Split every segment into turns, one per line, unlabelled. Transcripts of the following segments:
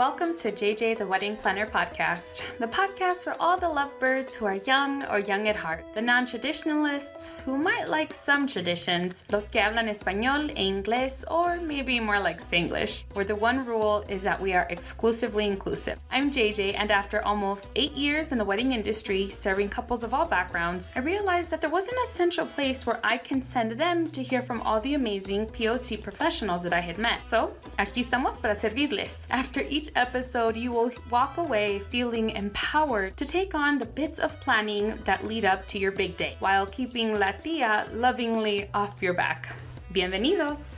Welcome to JJ the Wedding Planner Podcast, the podcast for all the lovebirds who are young or young at heart, the non-traditionalists who might like some traditions, los que hablan español e inglés, or maybe more like Spanglish, where the one rule is that we are exclusively inclusive. I'm JJ, and after almost 8 years in the wedding industry, serving couples of all backgrounds, I realized that there was an essential place where I can send them to hear from all the amazing POC professionals that I had met. So, aquí estamos para servirles. After each episode, you will walk away feeling empowered to take on the bits of planning that lead up to your big day, while keeping La Tia lovingly off your back. Bienvenidos!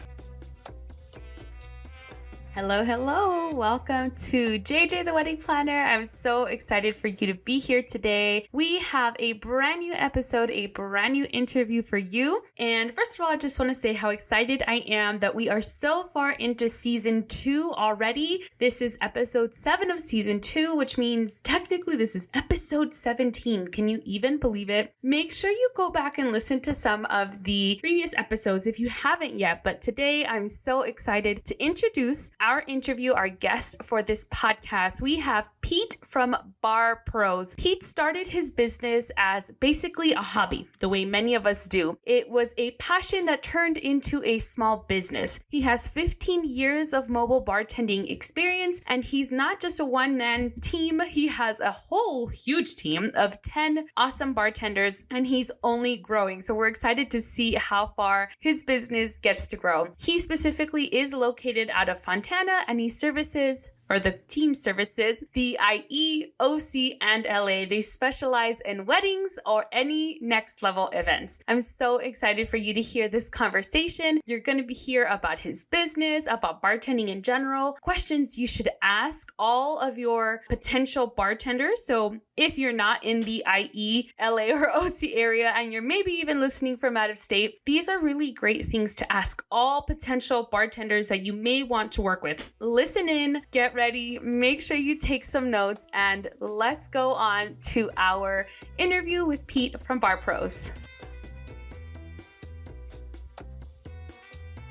Hello. Welcome to JJ the Wedding Planner. I'm so excited for you to be here today. We have a brand new episode, a brand new interview for you. And first of all, I just want to say how excited I am that we are so far into season 2 already. This is episode 7 of season 2, which means technically this is episode 17. Can you even believe it? Make sure you go back and listen to some of the previous episodes if you haven't yet. But today I'm so excited to introduce our guest for this podcast. We have Pete from Bar Pros. Pete started his business as basically a hobby, the way many of us do. It was a passion that turned into a small business. He has 15 years of mobile bartending experience, and he's not just a one-man team. He has a whole huge team of 10 awesome bartenders, and he's only growing. So we're excited to see how far his business gets to grow. He specifically is located out of Fontana, and he services, or the team services, the IE, OC, and LA. They specialize in weddings or any next level events. I'm so excited for you to hear this conversation. You're going to hear about his business, about bartending in general, questions you should ask all of your potential bartenders. So if you're not in the IE, LA, or OC area, and you're maybe even listening from out of state, these are really great things to ask all potential bartenders that you may want to work with. Listen in, get ready, make sure you take some notes, and let's go on to our interview with Pete from Bar Pros.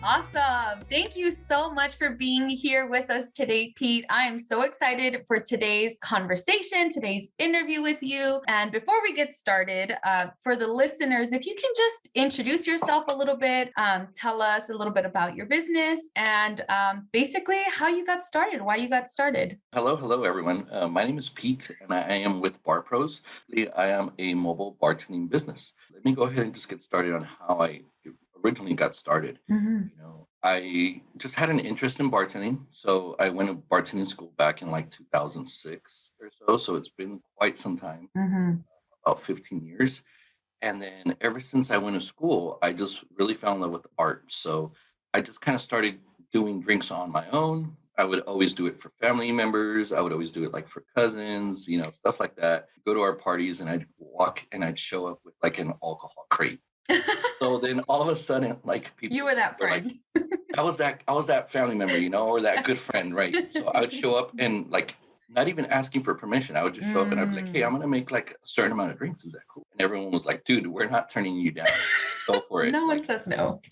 Awesome. Thank you so much for being here with us today, Pete. I am so excited for today's conversation, today's interview with you. And before we get started, for the listeners, if you can just introduce yourself a little bit, tell us a little bit about your business and basically how you got started, why you got started.
Hello, everyone. My name is Pete, and I am with Bar Pros. I am a mobile bartending business. Let me go ahead and just get started on how I originally got started.
Mm-hmm.
I just had an interest in bartending. So I went to bartending school back in like 2006 or so. So it's been quite some time, about 15 years. And then ever since I went to school, I just really fell in love with art. So I just kind of started doing drinks on my own. I would always do it for family members. I would always do it like for cousins, stuff like that. Go to our parties and I'd walk and I'd show up with like an alcohol crate. So then all of a sudden, like people,
you were that friend.
Like, I was that family member, or that good friend, right? So I would show up and like not even asking for permission. I would just show up and I'd be like, hey, I'm gonna make like a certain amount of drinks. Is that cool? And everyone was like, dude, we're not turning you down. Go for it.
No one says no.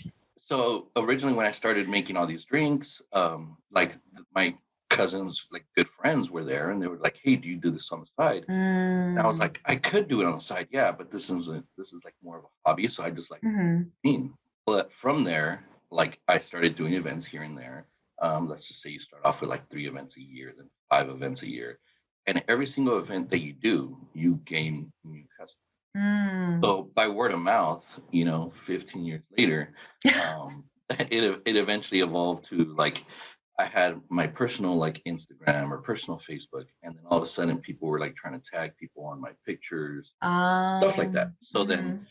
So originally when I started making all these drinks, like my cousins, like good friends were there, and they were like, hey, do you do this on the side? And I was like, I could do it on the side, yeah, but this is like more of a hobby, so I just like But from there, like I started doing events here and there. Let's just say you start off with like 3 events a year, then 5 events a year, and every single event that you do, you gain new customers. So by word of mouth, 15 years later, it eventually evolved to like I had my personal like Instagram or personal Facebook, and then all of a sudden people were like trying to tag people on my pictures, stuff like that. So then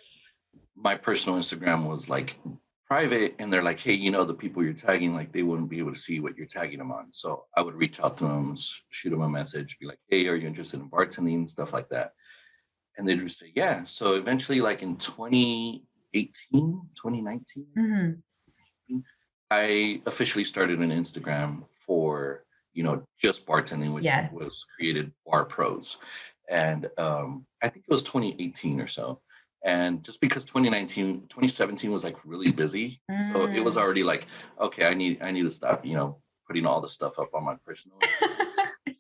my personal Instagram was like private, and they're like, hey, the people you're tagging, like they wouldn't be able to see what you're tagging them on. So I would reach out to them, shoot them a message, be like, hey, are you interested in bartending, stuff like that. And they'd just say, yeah. So eventually, like in 2019, I officially started an Instagram for, just bartending, which was created Bar Pros. And I think it was 2018 or so. And just because 2017 was like really busy. So it was already like, okay, I need to stop, putting all the stuff up on my personal.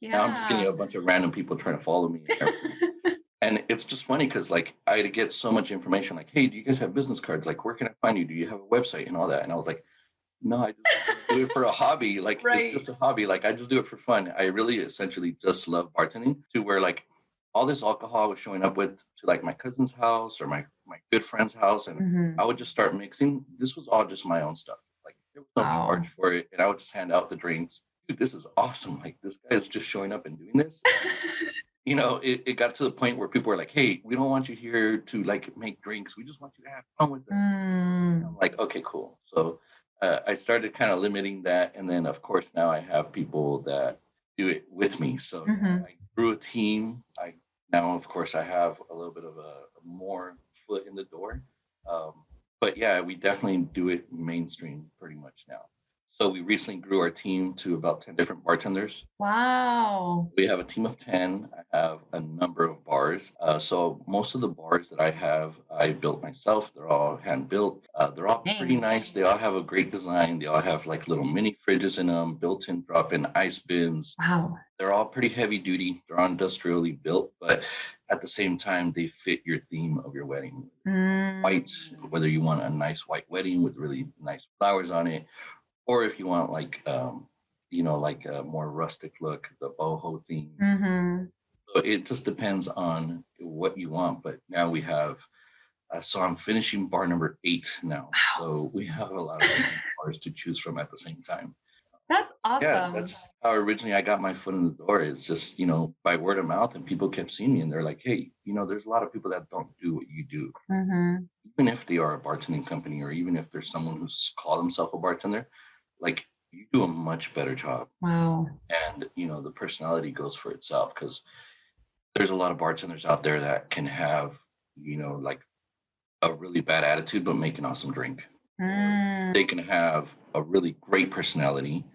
Now I'm just getting
Yeah.
a bunch of random people trying to follow me and everything. And it's just funny because like I get so much information like, hey, do you guys have business cards? Like, where can I find you? Do you have a website and all that? And I was like, no, I just do it for a hobby. Like it's
Right.
just a hobby. Like I just do it for fun. I really essentially just love bartending to where like all this alcohol I was showing up with to like my cousin's house or my good friend's house, and
Mhm.
I would just start mixing. This was all just my own stuff. Like there was no
Wow.
charge for it, and I would just hand out the drinks. Dude, this is awesome. Like this guy is just showing up and doing this. You know, it got to the point where people were like, hey, we don't want you here to like make drinks. We just want you to have fun with us. I'm
Mm.
like, okay, cool. So I started kind of limiting that. And then, of course, now I have people that do it with me. So now
Mhm.
I grew a team. Now, of course, I have a little bit of a more foot in the door. Um, but yeah, we definitely do it mainstream pretty much now. So we recently grew our team to about 10 different bartenders.
Wow.
We have a team of 10. I have a number of bars. So most of the bars that I have, I built myself. They're all hand built. They're all pretty
Dang.
nice. They all have a great design. They all have like little mini fridges in them, built-in drop-in ice bins.
Wow.
They're all pretty heavy duty. They're all industrially built, but at the same time, they fit your theme of your wedding. White,
Mm.
whether you want a nice white wedding with really nice flowers on it, or if you want like like a more rustic look, the boho theme.
Mhm.
So it just depends on what you want. But now we have, so I'm finishing bar number 8 now. So we have a lot of different bars to choose from at the same time.
That's
Yeah,
awesome.
that's how originally I got my foot in the door. It's just, by word of mouth, and people kept seeing me and they're like, hey, there's a lot of people that don't do what you do.
Mhm.
Even if they are a bartending company or even if there's someone who's called himself a bartender, like you do a much better job.
Wow.
And, the personality goes for itself because there's a lot of bartenders out there that can have, like a really bad attitude, but make an awesome drink. Or
Mm.
they can have a really great personality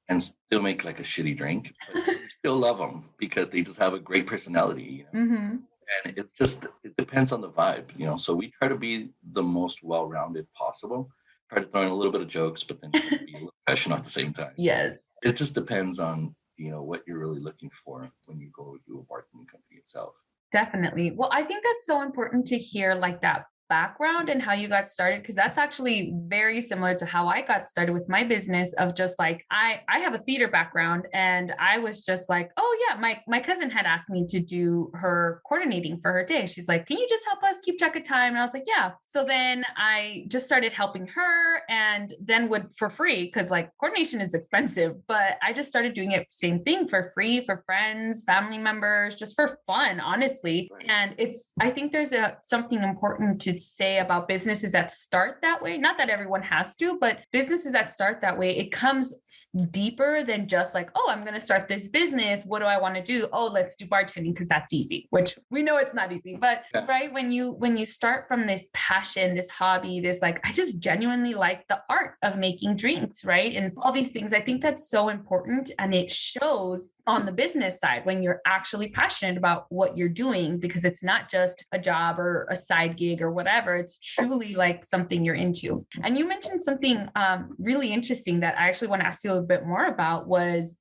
and still make like a shitty drink, but you still love them because they just have a great personality.
Mhm.
And it depends on the vibe. So we try to be the most well-rounded possible. Try to throw in a little bit of jokes, but then try to be a little professional at the same time.
Yes.
It just depends on, what you're really looking for when you go to a bartending company itself.
Definitely. Well, I think that's so important to hear like that background and how you got started because that's actually very similar to how I got started with my business of just like I have a theater background and I was just like, "Oh yeah, my cousin had asked me to do her coordinating for her day. She's like, "Can you just help us keep track of time?" And I was like, "Yeah." So then I just started helping her and then would for free cuz like coordination is expensive, but I just started doing it same thing for free for friends, family members, just for fun, honestly.
Right.
And I think there's something important to say about businesses that start that way. Not that everyone has to, but businesses that start that way, it comes deeper than just like, oh, I'm going to start this business. What do I want to do? Oh, let's do bartending because that's easy, which we know it's not easy. But
Yeah.
right, when you start from this passion, this hobby, this like, I just genuinely like the art of making drinks, right? And all these things, I think that's so important. And it shows on the business side when you're actually passionate about what you're doing because it's not just a job or a side gig or whatever. It's truly like something you're into. And you mentioned something really interesting that I actually want to ask you a little bit more about was,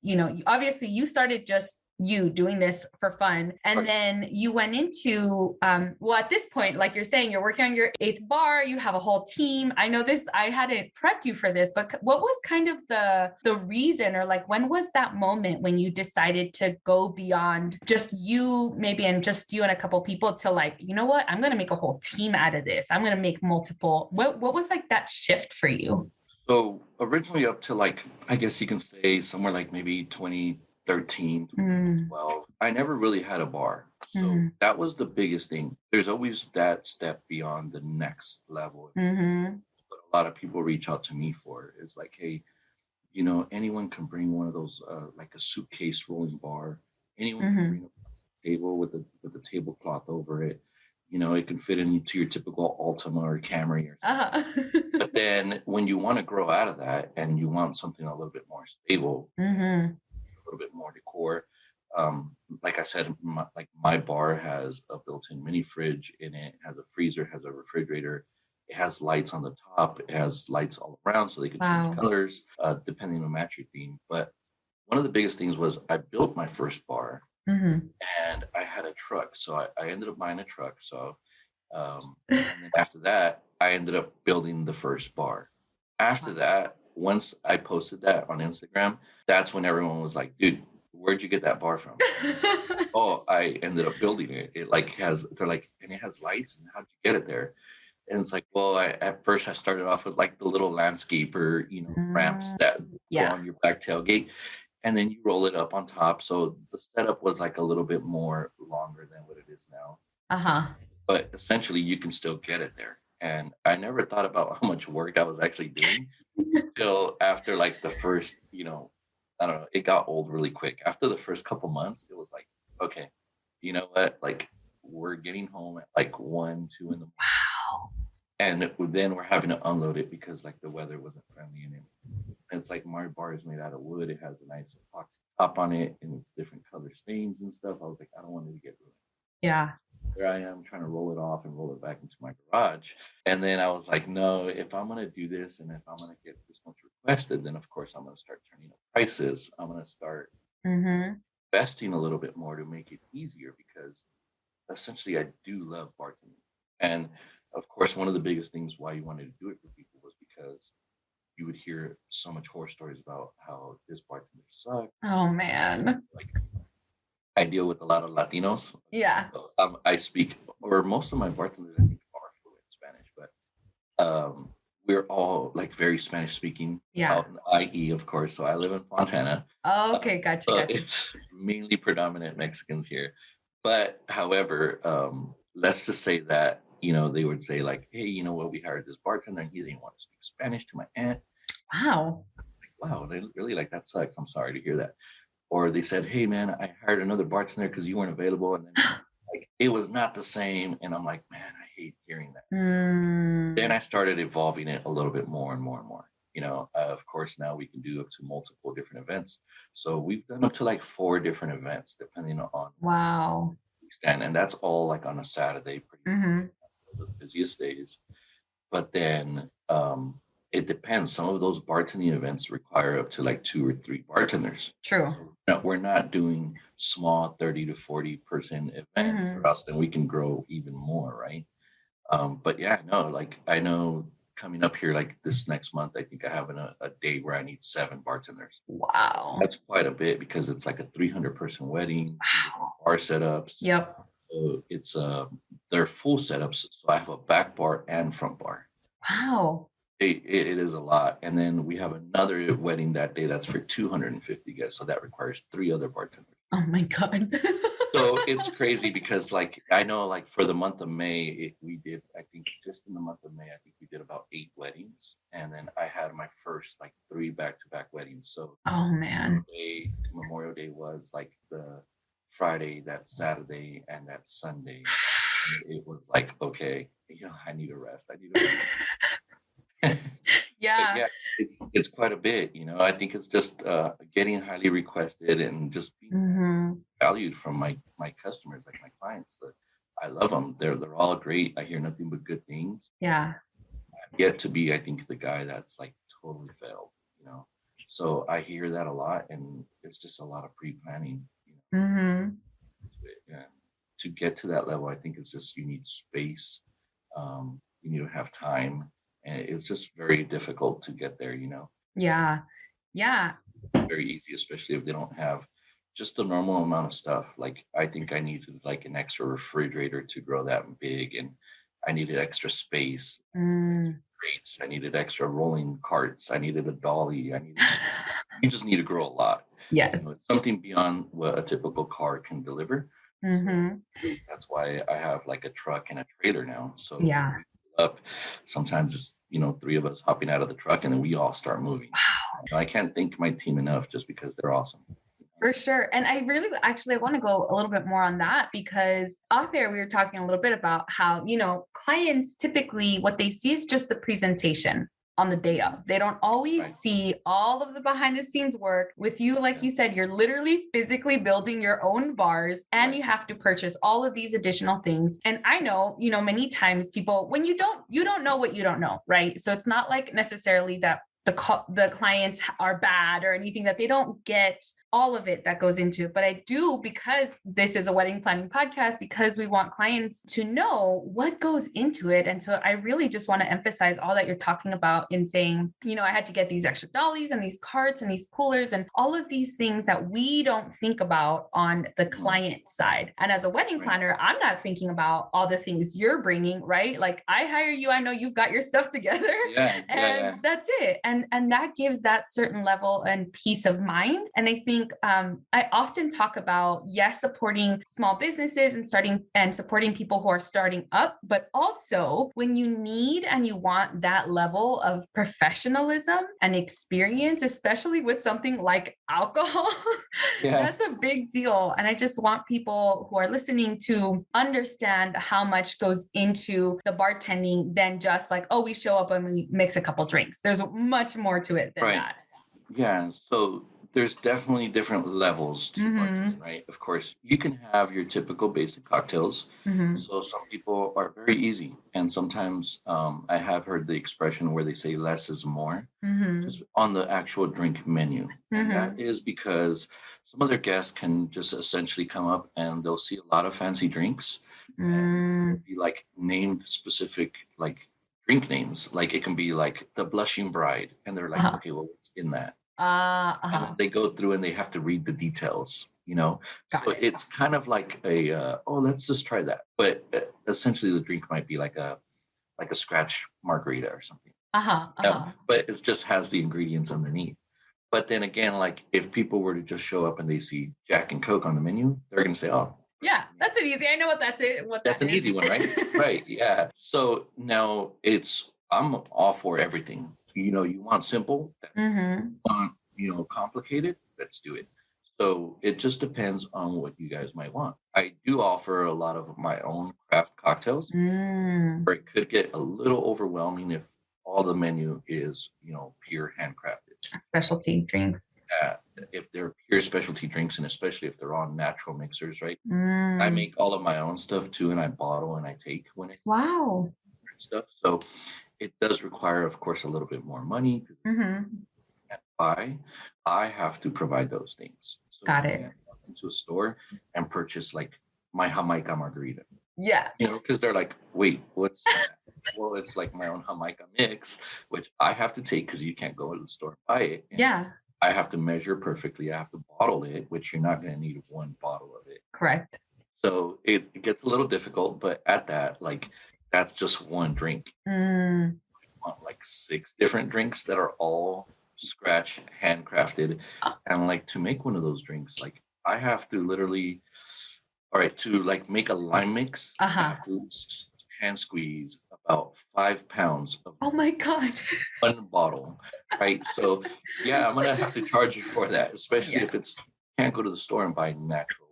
obviously you started just you doing this for fun. And then you went into, well, at this point, like you're saying, you're working on your 8th bar, you have a whole team. I know this, I hadn't prepped you for this, but what was kind of the reason or like, when was that moment when you decided to go beyond just you maybe, and just you and a couple people to like, you know what, I'm going to make a whole team out of this. I'm going to make multiple, what was like that shift for you?
So originally up to like, I guess you can say somewhere like maybe 2013, 2012, I never really had a bar. So that was the biggest thing. There's always that step beyond the next level. But a lot of people reach out to me for is like, hey, anyone can bring one of those, like a suitcase rolling bar. Anyone can bring a table with the tablecloth over it. It can fit into your typical Altima or Camry or something. But then when you want to grow out of that and you want something a little bit more stable, a little bit more decor, like I said, my bar has a built-in mini fridge in it, has a freezer, has a refrigerator. It has lights on the top. It has lights all around so they can change colors depending on match your theme. But one of the biggest things was I built my first bar
Mm-hmm.
and I had a truck. So I ended up buying a truck. So, and then after that, I ended up building the first bar. After that, once I posted that on Instagram, that's when everyone was like, dude, where'd you get that bar from? Oh, I ended up building it. It like has, they're like, and it has lights, and how'd you get it there? And it's like, well, at first I started off with like the little landscaper, ramps that go
Yeah.
on your back tailgate, and then you roll it up on top. So the setup was like a little bit more longer than what it is now.
Uh-huh.
But essentially you can still get it there. And I never thought about how much work I was actually doing till after like the first, I don't know, it got old really quick. After the first couple months, it was like, okay, you know what? Like we're getting home at like 1, 2 in the morning.
Wow.
And then we're having to unload it because like the weather wasn't friendly in it. And it's like my bar is made out of wood. It has a nice epoxy top on it and it's different color stains and stuff. I was like, I don't want it to get ruined.
Yeah.
There I am trying to roll it off and roll it back into my garage. And then I was like, no, if I'm going to do this and if I'm going to get this much requested, then of course I'm going to start turning up prices. I'm going to start
Mm-hmm.
investing a little bit more to make it easier because essentially I do love bartending. And of course, one of the biggest things why you wanted to do it for people was because you would hear so much horror stories about how this bartender sucked.
Oh man.
Like I deal with a lot of Latinos.
Yeah.
So, I speak, or most of my bartenders I think are fluent in Spanish, but we're all like very Spanish speaking.
Yeah.
Out in IE, of course. So I live in Fontana.
Okay, gotcha,
So
gotcha.
it's mainly predominant Mexicans here. But however, let's just say that, they would say like, hey, you know what, we hired this bartender and he didn't want to speak Spanish to my aunt.
Wow.
Like, wow, they really like that sucks. I'm sorry to hear that. Or they said, hey man, I hired another bartender because you weren't available. And then like it was not the same. And I'm like, man, I hate hearing that. Then I started evolving it a little bit more and more and more. Of course, now we can do up to multiple different events. So we've done up to like 4 different events, depending on
Wow.
extent. And that's all like on a Saturday, pretty
Mm-hmm.
the busiest days. But then it depends. Some of those bartending events require up to like 2 or 3 bartenders.
True.
So we're not doing small 30 to 40 person events
Mhm.
or else then we can grow even more, right? But yeah, no, like I know coming up here like this next month, I think I have a day where I need 7 bartenders.
Wow.
That's quite a bit because it's like a 300 person wedding, bar setups.
Yep.
So it's they're full setups. So I have a back bar and front bar.
Wow.
It is a lot. And then we have another wedding that day that's for 250 guests. So that requires 3 other bartenders.
Oh my God.
So it's crazy because like I know like for the month of May, we did, I think just in the month of May, I think we did about 8 weddings. And then I had my first like 3 back-to-back weddings. So
Oh man.
Memorial Day was like the Friday, that Saturday, and that Sunday. And it was like, okay, I need a rest. I need a rest.
Yeah.
Yeah, it's quite a bit, I think it's just getting highly requested and just being
Mm-hmm.
valued from my customers, like my clients. That I love them. They're all great. I hear nothing but good things.
Yeah.
I've yet to be, I think, the guy that's like totally failed. So I hear that a lot, and it's just a lot of pre-planning.
Mm-hmm.
And to get to that level, I think it's just you need space. You need to have time. And it's just very difficult to get there,
Yeah. Yeah.
very easy, especially if they don't have just the normal amount of stuff. Like I think I needed like an extra refrigerator to grow that big, and I needed extra space,
Mm.
crates. I needed extra rolling carts. I needed a dolly. You just need to grow a lot.
Yes.
It's something beyond what a typical car can deliver.
Mm-hmm.
That's why I have like a truck and a trailer now. So
Yeah.
up sometimes it's 3 of us hopping out of the truck and then we all start moving.
Wow.
I can't thank my team enough just because they're awesome.
For sure. And I really actually want to go a little bit more on that because off air we were talking a little bit about how, clients typically what they see is just the presentation on the day of. They don't always
Right.
see all of the behind the scenes work. With you, like you said, you're literally physically building your own bars and
Right.
you have to purchase all of these additional things. And I know, many times people, when you don't know what you don't know, right? So it's not like necessarily that the clients are bad or anything, that they don't get all of it that goes into it. But I do, because this is a wedding planning podcast, because we want clients to know what goes into it. And so I really just want to emphasize all that you're talking about in saying, I had to get these extra dollies and these carts and these coolers and all of these things that we don't think about on the client side. And as a wedding planner, I'm not thinking about all the things you're bringing, right? Like I hire you, I know you've got your stuff together, and that's it. And that gives that certain level and peace of mind. And I think I often talk about, yes, supporting small businesses and supporting people who are starting up, but also when you need and you want that level of professionalism and experience, especially with something like alcohol, that's a big deal. And I just want people who are listening to understand how much goes into the bartending than just like, oh, we show up and we mix a couple drinks. There's much more to it than that.
Yeah. So there's definitely different levels to bartending, right? Of course, you can have your typical basic cocktails. So some people are very easy. And sometimes I have heard the expression where they say less is more, just on the actual drink menu. And that is because some of their guests can just essentially come up and they'll see a lot of fancy drinks and be like named specific like drink names. Like it can be like the Blushing Bride. And they're like, okay, well, what's in that? And then they go through and they have to read the details, it's kind of like let's just try that. But essentially the drink might be like a scratch margarita or something. But it just has the ingredients underneath. But then again, like if people were to just show up and they see Jack and Coke on the menu, they're going to say, oh,
yeah, that's an easy. I know what that's it.
That's an easy one, right? Right. Yeah. So now I'm all for everything. You want simple, you want, complicated, let's do it. So it just depends on what you guys might want. I do offer a lot of my own craft cocktails, where it could get a little overwhelming if all the menu is, pure handcrafted.
Specialty drinks.
If they're pure specialty drinks, and especially if they're on natural mixers, right? I make all of my own stuff too, and I bottle and I take when it's stuff. So it does require, of course, a little bit more money. I have to provide those things. So
Got it.
Into a store and purchase like my Jamaica margarita.
Yeah.
Because they're like, wait, what's that? Well, it's like my own Jamaica mix, which I have to take because you can't go to the store and buy it. And I have to measure perfectly. I have to bottle it, which you're not going to need one bottle of it.
Correct.
So it gets a little difficult, but at that, like, that's just one drink. You want like 6 different drinks that are all scratch handcrafted. And like to make one of those drinks, like I have to literally, to like make a lime mix, I have to hand squeeze about 5 pounds of one bottle, right? So yeah, I'm gonna have to charge you for that, especially if can't go to the store and buy natural.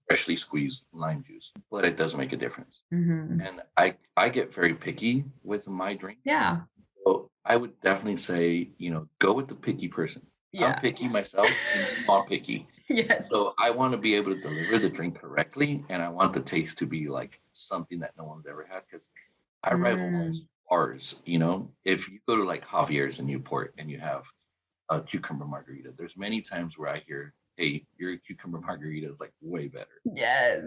Freshly squeezed lime juice, but it does make a difference. And I get very picky with my drink. So I would definitely say, go with the picky person. I'm picky myself, and I'm all picky. So I want to be able to deliver the drink correctly, and I want the taste to be like something that no one's ever had, because I rival most bars. If you go to like Javier's in Newport and you have a cucumber margarita, there's many times where I hear, hey, your cucumber margarita is like way better.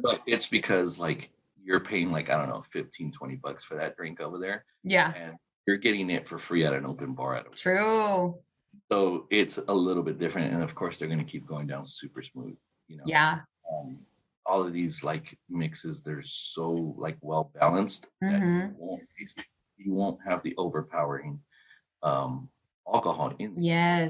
But it's because like you're paying like, I don't know, $15-$20 for that drink over there. And you're getting it for free at an open bar.
True.
So it's a little bit different. And of course, they're going to keep going down super smooth, all of these like mixes, they're so like well balanced that you won't have the overpowering alcohol in there.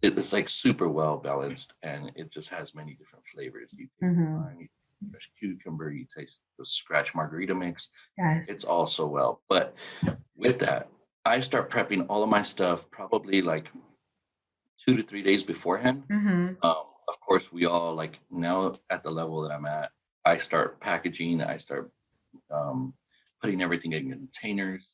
It's like super well balanced, and it just has many different flavors. You taste lime, you taste fresh cucumber, you taste the scratch margarita mix. It's all so well. But with that, I start prepping all of my stuff probably like 2 to 3 days beforehand. Of course, we all like now at the level that I'm at, I start packaging, I start putting everything in containers.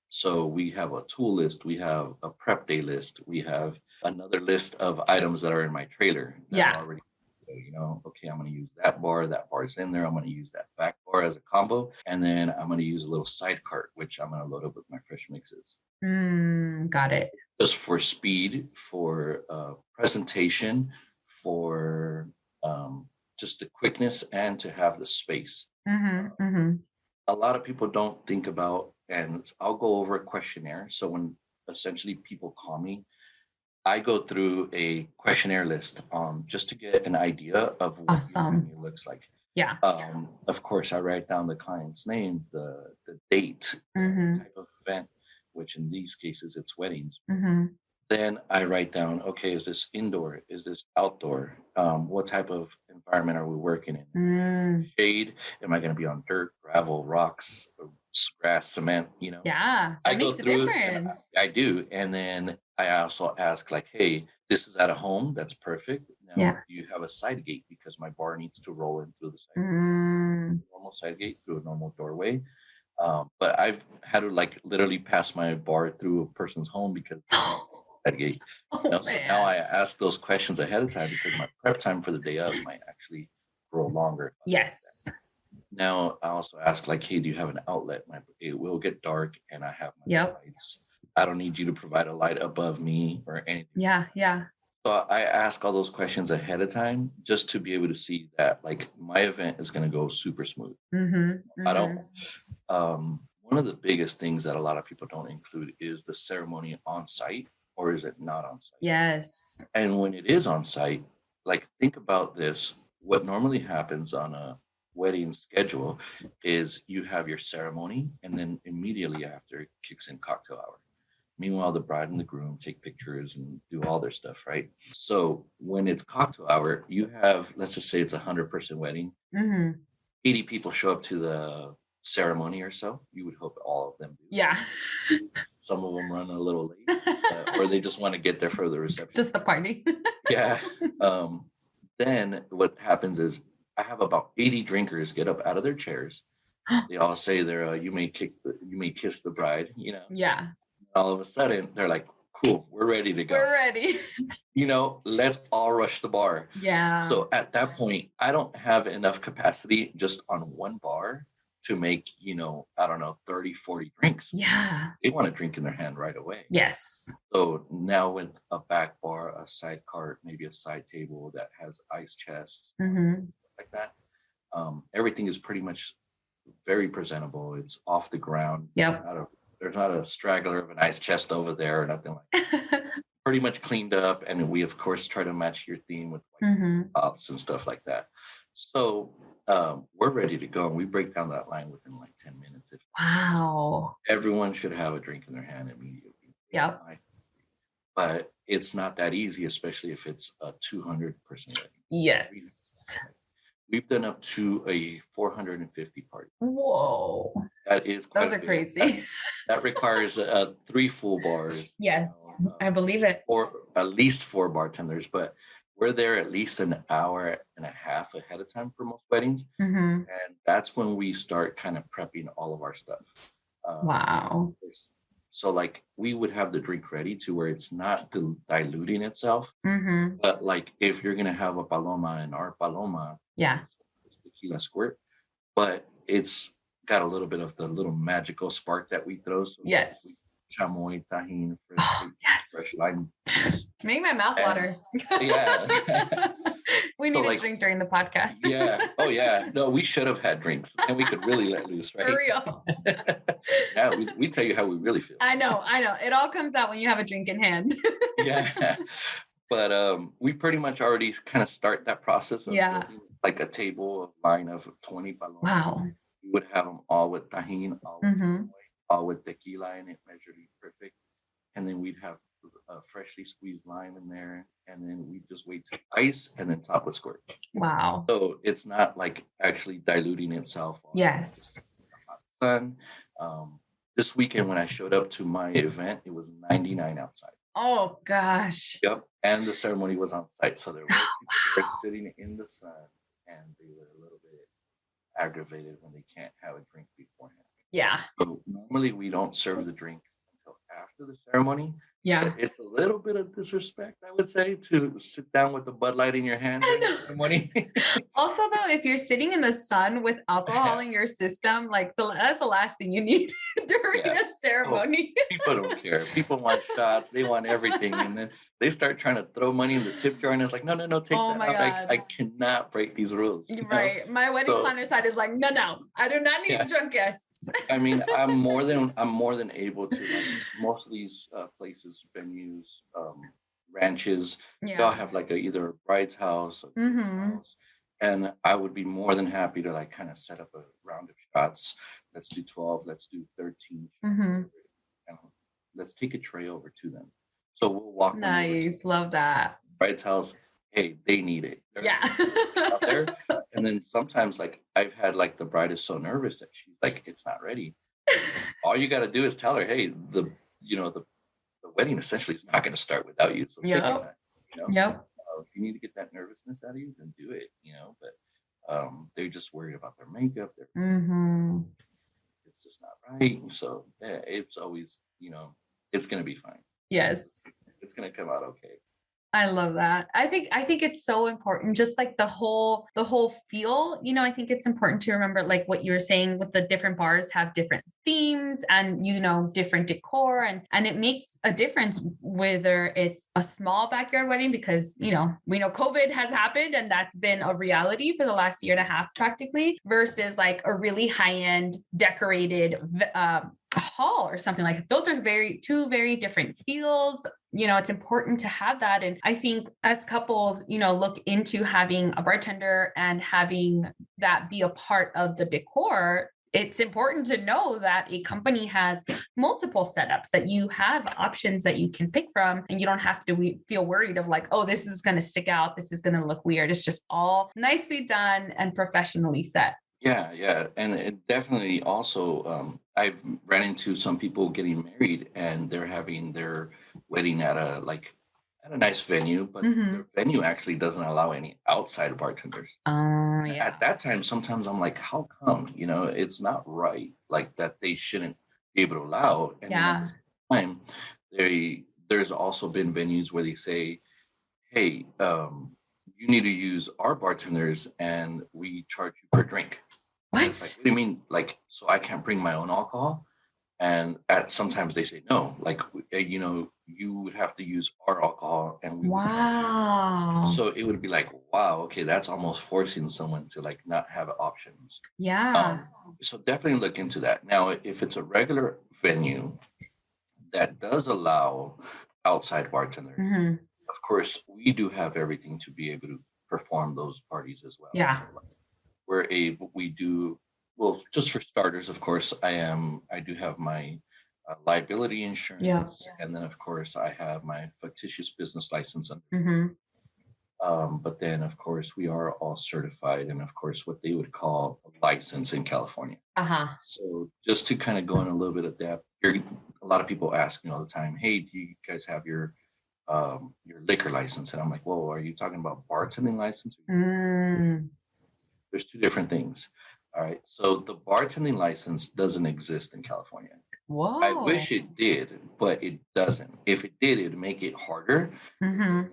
So we have a tool list, we have a prep day list, we have another list of items that are in my trailer. That are already, okay, I'm going to use that bar is in there. I'm going to use that back bar as a combo. And then I'm going to use a little side cart, which I'm going to load up with my fresh mixes.
Got it.
just for speed, for presentation, for just the quickness, and to have the space. A lot of people don't think about, and I'll go over a questionnaire. So when essentially people call me, I go through a questionnaire list just to get an idea of what
Awesome.
your looks like.
Yeah.
Of course, I write down the client's name, the date, the type of event, which in these cases it's weddings. Then I write down, okay, is this indoor? Is this outdoor? What type of environment are we working in? Shade? Am I going to be on dirt, gravel, rocks, grass, cement? You know?
Yeah, that makes a difference.
I do. And then I also ask, like, hey, this is at a home. That's perfect. Now, do you have a side gate? Because my bar needs to roll in through the side gate. Normal side gate through a normal doorway. But I've had to like literally pass my bar through a person's home because that gate. So now I ask those questions ahead of time because my prep time for the day of might actually grow longer.
Yes.
Now I also ask, like, hey, do you have an outlet? It will get dark and I have my lights. I don't need you to provide a light above me or anything.
Yeah.
So I ask all those questions ahead of time just to be able to see that like my event is going to go super smooth. I don't. One of the biggest things that a lot of people don't include is the ceremony on site. Or is it not on site?
Yes.
And when it is on site, like think about this. What normally happens on a wedding schedule is you have your ceremony and then immediately after it kicks in cocktail hour. Meanwhile, the bride and the groom take pictures and do all their stuff, right? So when it's cocktail hour, you have, let's just say it's 100-person wedding. 80 people show up to the ceremony or so. You would hope all of them do.
Yeah.
Some of them run a little late, or they just want to get there for the reception.
Just the party.
Yeah. Then what happens is I have about 80 drinkers get up out of their chairs. They all say they're you may kiss the bride, you know.
Yeah.
All of a sudden they're like, cool, we're ready to go.
We're ready.
You know, let's all rush the bar.
Yeah.
So at that point, I don't have enough capacity just on one bar to make, you know, I don't know, 30, 40 drinks.
Yeah.
They want to drink in their hand right away.
Yes.
So now with a back bar, a side cart, maybe a side table that has ice chests, stuff like that. Everything is pretty much very presentable. It's off the ground.
Yep.
There's not a straggler of an ice chest over there or nothing like that. Pretty much cleaned up. And we, of course, try to match your theme with pots and stuff like that. So we're ready to go. And we break down that line within like 10 minutes.
Wow.
Everyone should have a drink in their hand immediately.
Yep.
But it's not that easy, especially if it's a 200-person wedding.
Yes.
We've done up to a 450 party.
Whoa.
That is quite
Those are crazy.
That requires 3 full bars.
Yes, I believe it.
Or at least 4 bartenders, but we're there at least an hour and a half ahead of time for most weddings. And that's when we start kind of prepping all of our stuff.
Wow.
So like we would have the drink ready to where it's not diluting itself. But like if you're going to have a paloma in our paloma, it's tequila squirt, but it's got a little bit of the little magical spark that we throw. So chamoy, tajin, fresh lime.
Make my mouth water.
Yeah.
We need a drink during the podcast.
Yeah. Oh yeah. No, we should have had drinks and we could really let loose, right?
For real.
Yeah, we tell you how we really feel.
I know. It all comes out when you have a drink in hand.
Yeah. But we pretty much already kind of start that process of like a table, a line of 20 palomas.
Wow.
We would have them all with tajin, all with tequila in it, measured perfect. And then we'd have a freshly squeezed lime in there. And then we just wait to ice and then top with squirt.
Wow.
So it's not like actually diluting itself.
Yes.
Sun. This weekend when I showed up to my event, it was 99 outside.
Oh gosh.
Yep. And the ceremony was on site. So there were people sitting in the sun and they were a little bit aggravated when they can't have a drink beforehand.
Yeah.
So normally we don't serve the drinks until after the ceremony.
Yeah.
But it's a little bit of disrespect, I would say, to sit down with the Bud Light in your hand
I
during the
know.
ceremony.
Also, though, if you're sitting in the sun with alcohol in your system, like that's the last thing you need during
Yeah.
a
Oh,
ceremony.
people don't care. People want shots. They want everything, and then they start trying to throw money in the tip jar, and it's like, no, no, no, take
Oh
that
my
out. I
God.
cannot break these rules.
You're right. My wedding
So
planner side is like, no, no, I do not
yeah,
need drunk guests.
I mean, I'm more than able to, like, most of these places, venues, ranches. They all
Yeah.
have like either a bride's house, a groom's
Mm-hmm.
house, and I would be more than happy to like kind of set up a round of shots. Let's do 12. Let's do 13 shots,
Mm-hmm.
and let's take a tray over to them. So we'll walk them over to
Nice. Love that.
the bride's house. Hey, they need it. They're
Yeah.
out there. And then sometimes, like, I've had like the bride is so nervous that she's like, it's not ready. All you got to do is tell her, hey, the wedding essentially is not going to start without you. So take your
Yep.
time,
Yep.
if you need to get that nervousness out of you, then do it. But they're just worried about their makeup.
Mm-hmm.
It's just not right. So yeah, it's always, it's going to be fine.
Yes.
It's going to come out okay.
I love that. I think it's so important, just like the whole feel, I think it's important to remember, like what you were saying, with the different bars have different themes and, different decor, and it makes a difference whether it's a small backyard wedding, because, we know COVID has happened and that's been a reality for the last year and a half practically, versus like a really high-end decorated hall or something. Like those are two very different feels. It's important to have that. And I think as couples, look into having a bartender and having that be a part of the decor, it's important to know that a company has multiple setups, that you have options that you can pick from, and you don't have to feel worried of like, oh, this is going to stick out, this is going to look weird. It's just all nicely done and professionally set.
Yeah. And it definitely also, I've ran into some people getting married and they're having their wedding at a nice venue, but
Mm-hmm.
the venue actually doesn't allow any outside bartenders.
Oh, yeah.
At that time, sometimes I'm like, how come? It's not right, like that they shouldn't be able to allow. And then at the same time, there's also been venues where they say, hey, you need to use our bartenders and we charge you per drink. And it's like,
What?
what do you mean? Like, so I can't bring my own alcohol? And sometimes they say no, like, you would have to use our alcohol and we would charge you.
Wow.
So it would be like, wow, okay, that's almost forcing someone to like not have options.
Yeah.
So definitely look into that. Now, if it's a regular venue that does allow outside bartenders,
Mm-hmm.
of course, we do have everything to be able to perform those parties as well.
Yeah.
So, like, we do, well, just for starters, of course, I do have my liability insurance.
Yeah.
And then, of course, I have my fictitious business license.
Mm-hmm.
But then, of course, we are all certified and, of course, what they would call a license in California.
Uh-huh.
So just to kind of go in a little bit of depth, a lot of people ask me all the time, hey, do you guys have your liquor license? And I'm like, whoa, are you talking about bartending license? There's two different things. All right. So the bartending license doesn't exist in California.
Whoa.
I wish it did, but it doesn't. If it did, it'd make it harder.
Mm-hmm.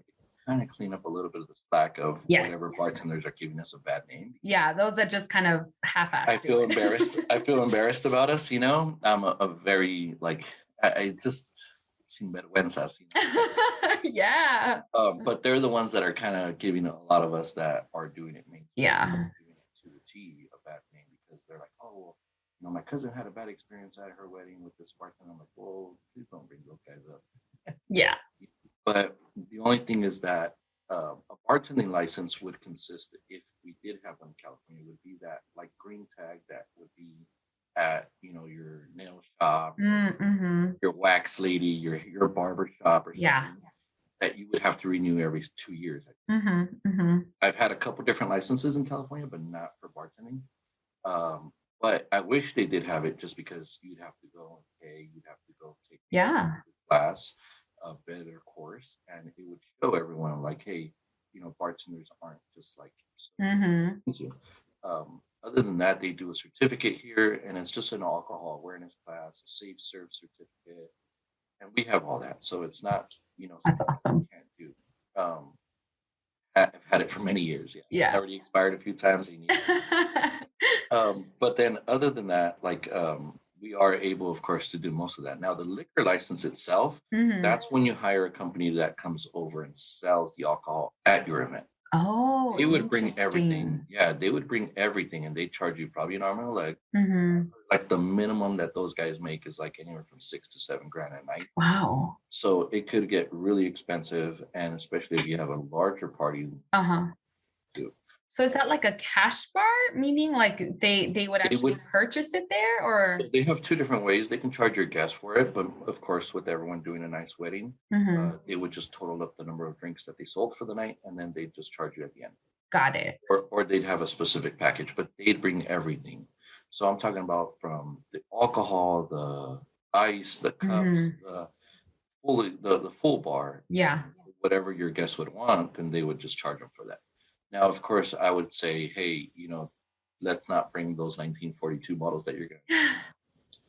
Kind of clean up a little bit of the slack of whatever bartenders are giving us a bad name.
Yeah, those that just kind of half-assed.
I feel embarrassed. I feel embarrassed about us. I'm a very like I just sin vergüenzas.
Yeah.
But they're the ones that are kind of giving a lot of us that are doing it.
Yeah.
Doing it to the T a bad name, because they're like, oh, well, my cousin had a bad experience at her wedding with this bartender. I'm like, well, please don't bring those guys up.
Yeah.
But the only thing is that a bartending license would consist, if we did have one in California, would be that like green tag that would be at your nail shop, your wax lady, your barber shop, or something that you would have to renew every 2 years. I've had a couple different licenses in California, but not for bartending. But I wish they did have it, just because you'd have to go and pay, you'd have to go take a class, a better course, and it would show everyone like, hey, bartenders aren't just like other than that, they do a certificate here, and it's just an alcohol awareness class, a safe serve certificate, and we have all that. So it's not,
That's
something we
awesome.
can't do. I've had it for many years. Yeah. It's
Yeah.
already expired a few times. But then other than that, like, we are able, of course, to do most of that. Now, the liquor license itself,
Hmm.
that's when you hire a company that comes over and sells the alcohol at your event.
Oh,
They would bring everything.
interesting.
Yeah, they would bring everything, and they charge you probably an arm and a leg.
Hmm.
Like the minimum that those guys make is like anywhere from 6 to 7 grand a night.
Wow.
So it could get really expensive, and especially if you have a larger party.
Uh-huh.
Too.
So is that like a cash bar, meaning like they would
They
actually
would.
purchase it there,
So
or?
they have two different ways. They can charge your guests for it, but of course, with everyone doing a nice wedding,
Hmm.
they would just total up the number of drinks that they sold for the night, and then they just charge you at the end.
Got it.
Or they'd have a specific package, but they'd bring everything. So I'm talking about from the alcohol, the ice, the cups,
Hmm.
the full bar,
Yeah.
whatever your guests would want, then they would just charge them for that. Now, of course, I would say, hey, let's not bring those 1942 bottles that you're going to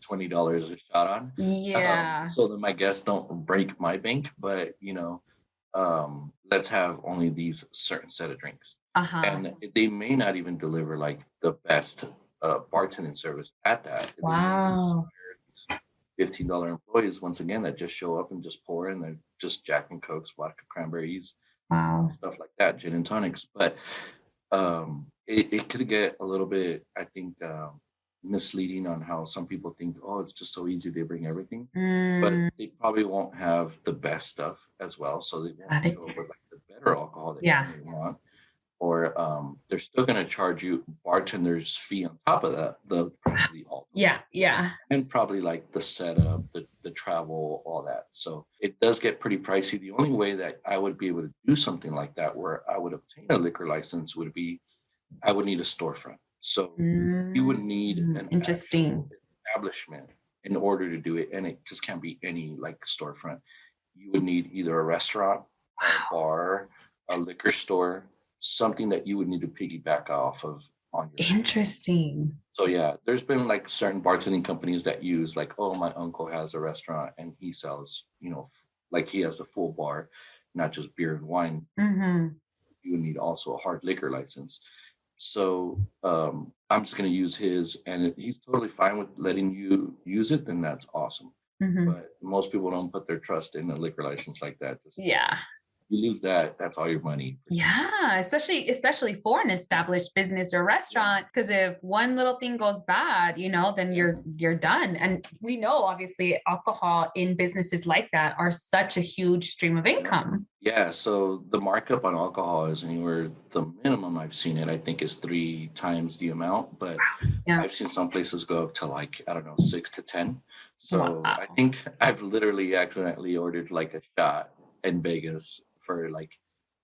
$20 a shot on.
Yeah.
So that my guests don't break my bank, but let's have only these certain set of drinks.
Uh-huh.
And they may not even deliver like the best bartending service at that.
Wow.
$15 employees once again that just show up and just pour in. They're just Jack and Cokes, vodka cranberries,
Wow.
stuff like that, gin and tonics. But it could get a little bit, I think, misleading on how some people think, oh, it's just so easy, they bring everything. But they probably won't have the best stuff as well. So they won't show up with like the better alcohol that you may want. Or they're still going to charge you bartender's fee on top of that, the price of the alcohol.
Yeah.
And probably like the setup, the travel, all that. So it does get pretty pricey. The only way that I would be able to do something like that, where I would obtain a liquor license, would be I would need a storefront. So you would need an
interesting
establishment in order to do it, and it just can't be any like storefront. You would need either a restaurant, a bar, a liquor store, something that you would need to piggyback off of on your.
Interesting.
So yeah, there's been like certain bartending companies that use like, oh, my uncle has a restaurant and he sells, like he has a full bar, not just beer and wine.
Mm-hmm.
You would need also a hard liquor license. So I'm just going to use his, and he's totally fine with letting you use it, then that's awesome.
Mm-hmm.
But most people don't put their trust in a liquor license like that.
Yeah.
You lose that, that's all your money.
Yeah, especially for an established business or restaurant, because if one little thing goes bad, then you're done. And we know obviously alcohol in businesses like that are such a huge stream of income.
Yeah, so the markup on alcohol is anywhere, the minimum I've seen it, I think, is 3 times the amount, but I've seen some places go up to like, I don't know, 6 to 10. So I think I've literally accidentally ordered like a shot in Vegas for like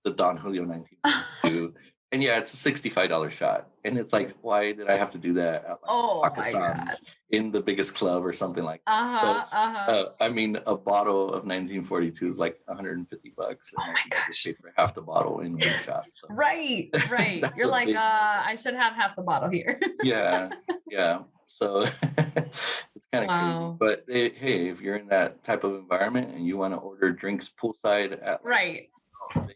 the Don Julio 1942. And yeah, it's a $65 shot. And it's like, why did I have to do that at like Pakistan's in the biggest club or something like that? I mean, a bottle of 1942 is like $150. And I just paid for half the bottle in one shot. So.
Right. You're like, I should have half the bottle here.
Yeah. So it's kind of crazy. But hey, if you're in that type of environment and you want to order drinks poolside at
Vegas,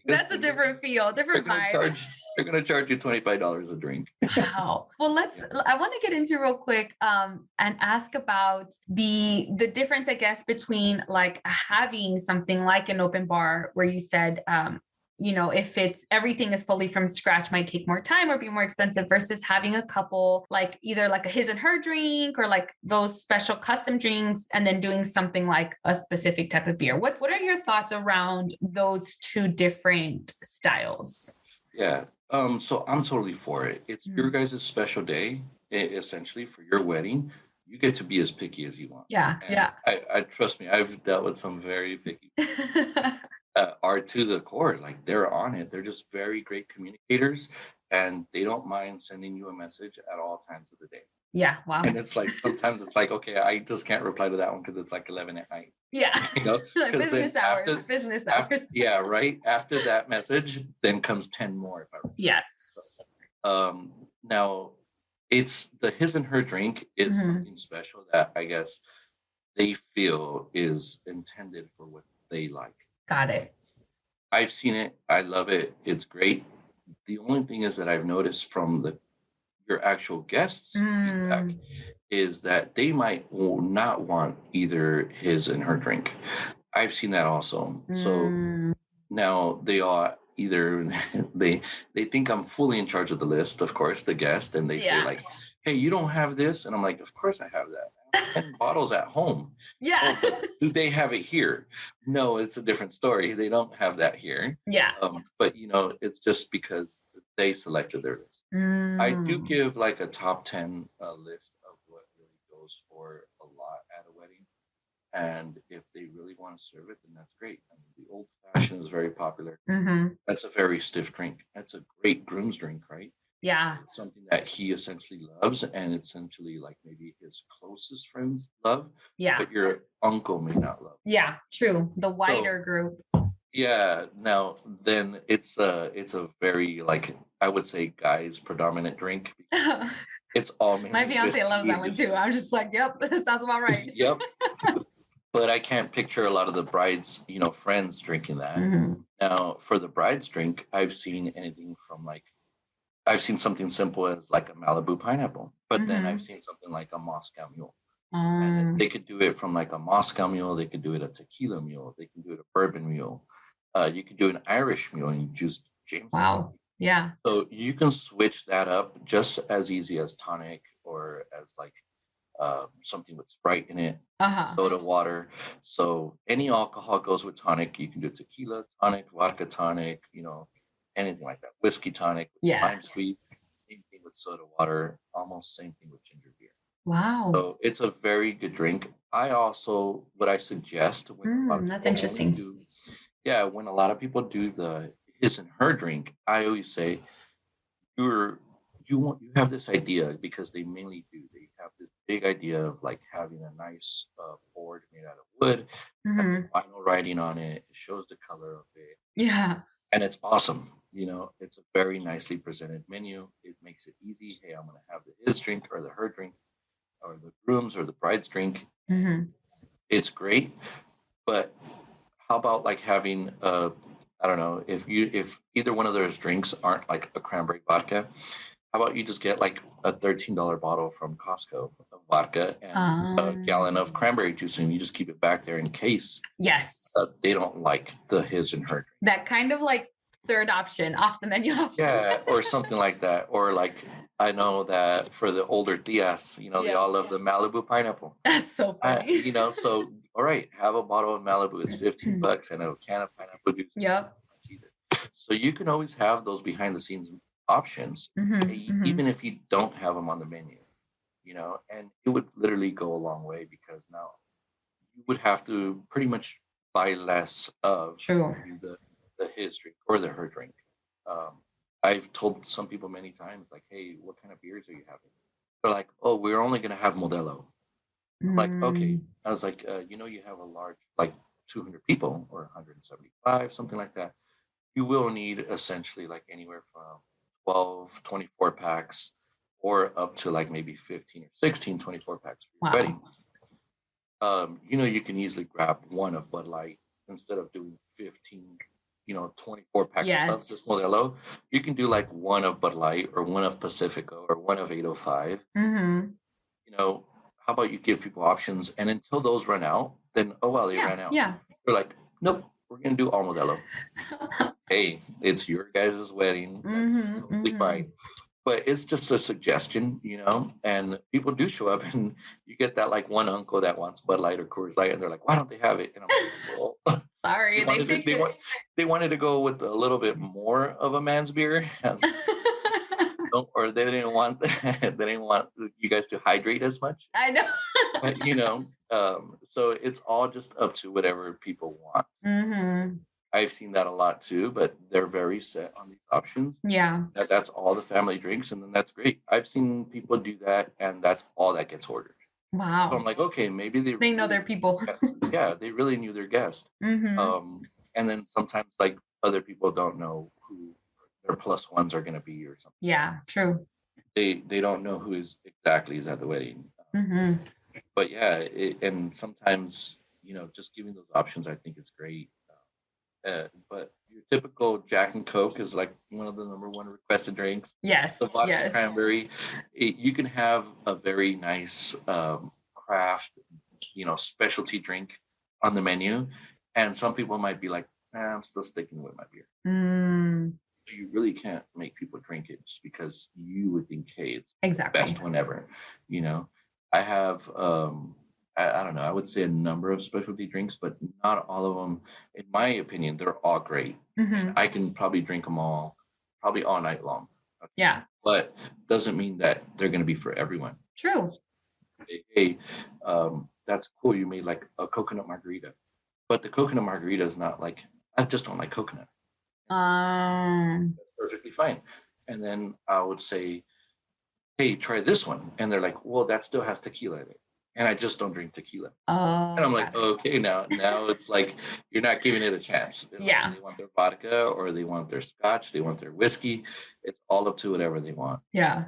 that's a different feel, different vibe.
They're going to charge you $25 a drink.
Wow. Well, I want to get into real quick and ask about the difference, I guess, between like having something like an open bar where you said, if it's everything is fully from scratch, might take more time or be more expensive versus having a couple, like either like a his and her drink or like those special custom drinks, and then doing something like a specific type of beer. What are your thoughts around those two different styles?
Yeah. So I'm totally for it. It's your guys' special day, essentially, for your wedding. You get to be as picky as you want.
Yeah.
I trust me, I've dealt with some very picky are to the core. Like they're on it. They're just very great communicators, and they don't mind sending you a message at all times of the day.
Yeah. Wow.
And it's like, sometimes it's like, okay, I just can't reply to that one because it's like 11 at night.
Yeah. Like business hours.
Yeah. Right. After that message, then comes 10 more.
Yes.
So, now it's the his and her drink is something special that I guess they feel is intended for what they like.
Got it.
I've seen it. I love it. It's great. The only thing is that I've noticed from your actual guests' feedback is that they might not want either his and her drink. I've seen that also. So now they are either they think I'm fully in charge of the list, of course, the guest, and they say like, "Hey, you don't have this," and I'm like, "Of course I have that. I have 10 bottles at home."
Yeah.
Oh, but do they have it here? No, it's a different story. They don't have that here.
Yeah.
But it's just because they selected their list. I do give like a top 10 list of what really goes for a lot at a wedding. And if they really want to serve it, then that's great. I mean, the old fashioned is very popular. That's a very stiff drink. That's a great groom's drink, right?
Yeah.
It's something that he essentially loves, and essentially like maybe his closest friends love.
Yeah.
But your uncle may not love.
Yeah, true. The wider group.
Yeah. Now then it's a very, like, I would say guys predominant drink. It's all
my fiance loves that one too. I'm just like, yep, that sounds about right.
Yep. But I can't picture a lot of the bride's, friends drinking that. Now, for the bride's drink, I've seen anything from like, I've seen something simple as like a Malibu pineapple, but then I've seen something like a Moscow Mule. And they could do it from like a Moscow Mule. They could do it a tequila mule. They can do it a bourbon mule. You could do an Irish mule and use James.
Wow. Yeah.
So you can switch that up just as easy as tonic or as like something with Sprite in it, soda water. So any alcohol goes with tonic. You can do tequila tonic, vodka tonic, anything like that. Whiskey tonic, lime squeeze, same thing with soda water, almost same thing with ginger beer.
Wow.
So it's a very good drink. What I suggest when
that's interesting.
When a lot of people do the his and her drink, I always say you have this idea, because they mainly do. They have this big idea of like having a nice board made out of wood, having vinyl writing on it. It shows the color of it.
Yeah.
And it's awesome. It's a very nicely presented menu. It makes it easy. Hey, I'm going to have his drink or the her drink or the groom's or the bride's drink. It's great. But how about like having I don't know, if either one of those drinks aren't like a cranberry vodka, how about you just get like a $13 bottle from Costco of vodka and a gallon of cranberry juice, and you just keep it back there in case they don't like the his and her drink.
That kind of like third option off the menu option.
Yeah, or something like that. Or like, I know that for the older tias, they all love the Malibu pineapple.
That's so funny.
So all right, have a bottle of Malibu. It's $15, and a can of pineapple juice.
Yep.
So you can always have those behind the scenes options, even if you don't have them on the menu, and it would literally go a long way, because now you would have to pretty much buy less of the his drink or the her drink. I've told some people many times, like, hey, what kind of beers are you having? They're like, oh, we're only going to have Modelo. I'm like, okay. I was like, you have a large, like 200 people or 175, something like that. You will need essentially like anywhere from 12, 24 packs or up to like maybe 15 or 16, 24 packs for your wedding. You can easily grab one of Bud Light instead of doing 15, 24 packs of just Modelo. You can do like one of Bud Light or one of Pacifico or one of 805. How about you give people options, and until those run out, then, they ran out. Yeah. They're like, nope, we're going to do all Modelo. Hey, it's your guys' wedding. That's totally fine. But it's just a suggestion, and people do show up, and you get that like one uncle that wants Bud Light or Coors Light, and they're like, why don't they have it? And I'm like, well,
sorry,
they wanted to go with a little bit more of a man's beer. Or they didn't want you guys to hydrate as much.
I know.
But, so it's all just up to whatever people want. I've seen that a lot too, but they're very set on these options.
Yeah.
That's all the family drinks, and then that's great. I've seen people do that, and that's all that gets ordered.
Wow.
So I'm like, okay, maybe
they know their people.
Yeah, they really knew their guest. And then sometimes like other people don't know who their plus ones are going to be or something.
Yeah, true.
They don't know who exactly is at the wedding. But yeah, and sometimes, just giving those options, I think is great. But your typical Jack and Coke is like one of the number one requested drinks. The
Yes,
vodka
yes.
cranberry, you can have a very nice craft, specialty drink on the menu, and some people might be like, I'm still sticking with my beer.
Mm,
You really can't make people drink it just because you would think, hey, it's the
exactly.
best one ever. You know, I have, I don't know, I would say a number of specialty drinks, but not all of them, in my opinion, they're all great.
Hmm.
I can probably drink them all, probably all night long.
Yeah,
But doesn't mean that they're going to be for everyone.
true.
Hey, that's cool. You made like a coconut margarita, but the coconut margarita is not like, I just don't like coconut. That's perfectly fine. And then I would say, hey, try this one. And they're like, well, that still has tequila in it. And I just don't drink tequila. And I'm like,
got it.
okay, now it's like you're not giving it a chance.
Yeah.
They want their vodka or they want their scotch, they want their whiskey. It's all up to whatever they want.
Yeah.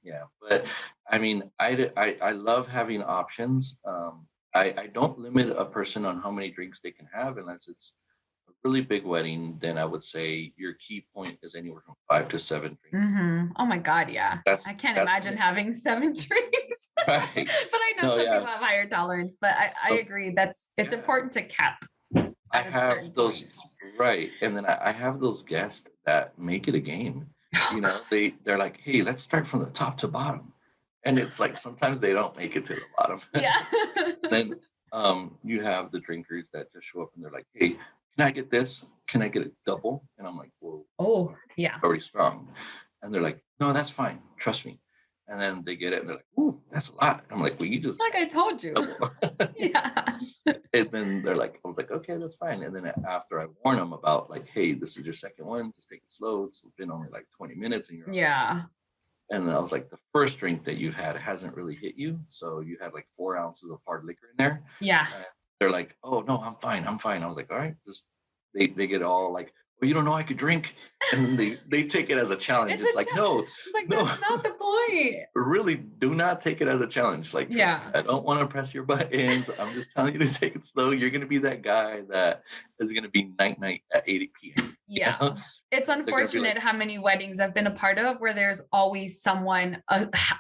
Yeah. But I mean, I love having options. I don't limit a person on how many drinks they can have unless it's a really big wedding. Then I would say your key point is anywhere from 5 to 7 drinks.
Mm-hmm. Oh my God, yeah. I can't imagine having 7 drinks.
Right.
But I know some people have higher tolerance, but I agree. It's important to cap.
I have those right. And then I have those guests that make it a game. They're like, hey, let's start from the top to bottom. And it's like sometimes they don't make it to the bottom.
Yeah.
Then you have the drinkers that just show up and they're like, hey, can I get this? Can I get a double? And I'm like, well,
oh yeah,
already strong. And they're like, no, that's fine. Trust me. And then they get it and they're like, ooh, that's a lot. I'm like, well, you just
like I told you. Yeah.
And then they're like, I was like, okay, that's fine. And then after I warn them about like, hey, this is your second one, just take it slow. It's been only like 20 minutes and you're
yeah.
And I was like, the first drink that you had hasn't really hit you. So you had like 4 ounces of hard liquor in there.
Yeah.
They're like, oh no, I'm fine. I was like, all right, just they get all like, well, you don't know I could drink. And then they take it as a challenge. It's like, no,
that's not the point.
Really do not take it as a challenge. Like,
yeah,
I don't want to press your buttons. I'm just telling you to take it slow. You're going to be that guy that is going to be night at 8 p.m.
Yeah. It's unfortunate how many weddings I've been a part of where there's always someone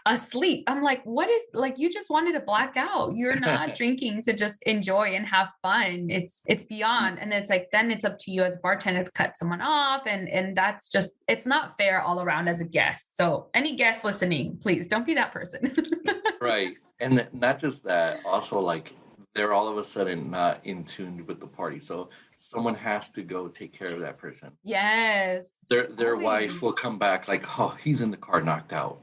asleep. I'm like, what is like, you just wanted to black out. You're not drinking to just enjoy and have fun. It's beyond. And it's like, then it's up to you as a bartender to cut someone off. And that's just, it's not fair all around as a guest. So any guest listening, please don't be that person.
Right. And not just that, also like they're all of a sudden not in tune with the party. So someone has to go take care of that person.
Yes.
Their wife will come back like, oh, he's in the car knocked out.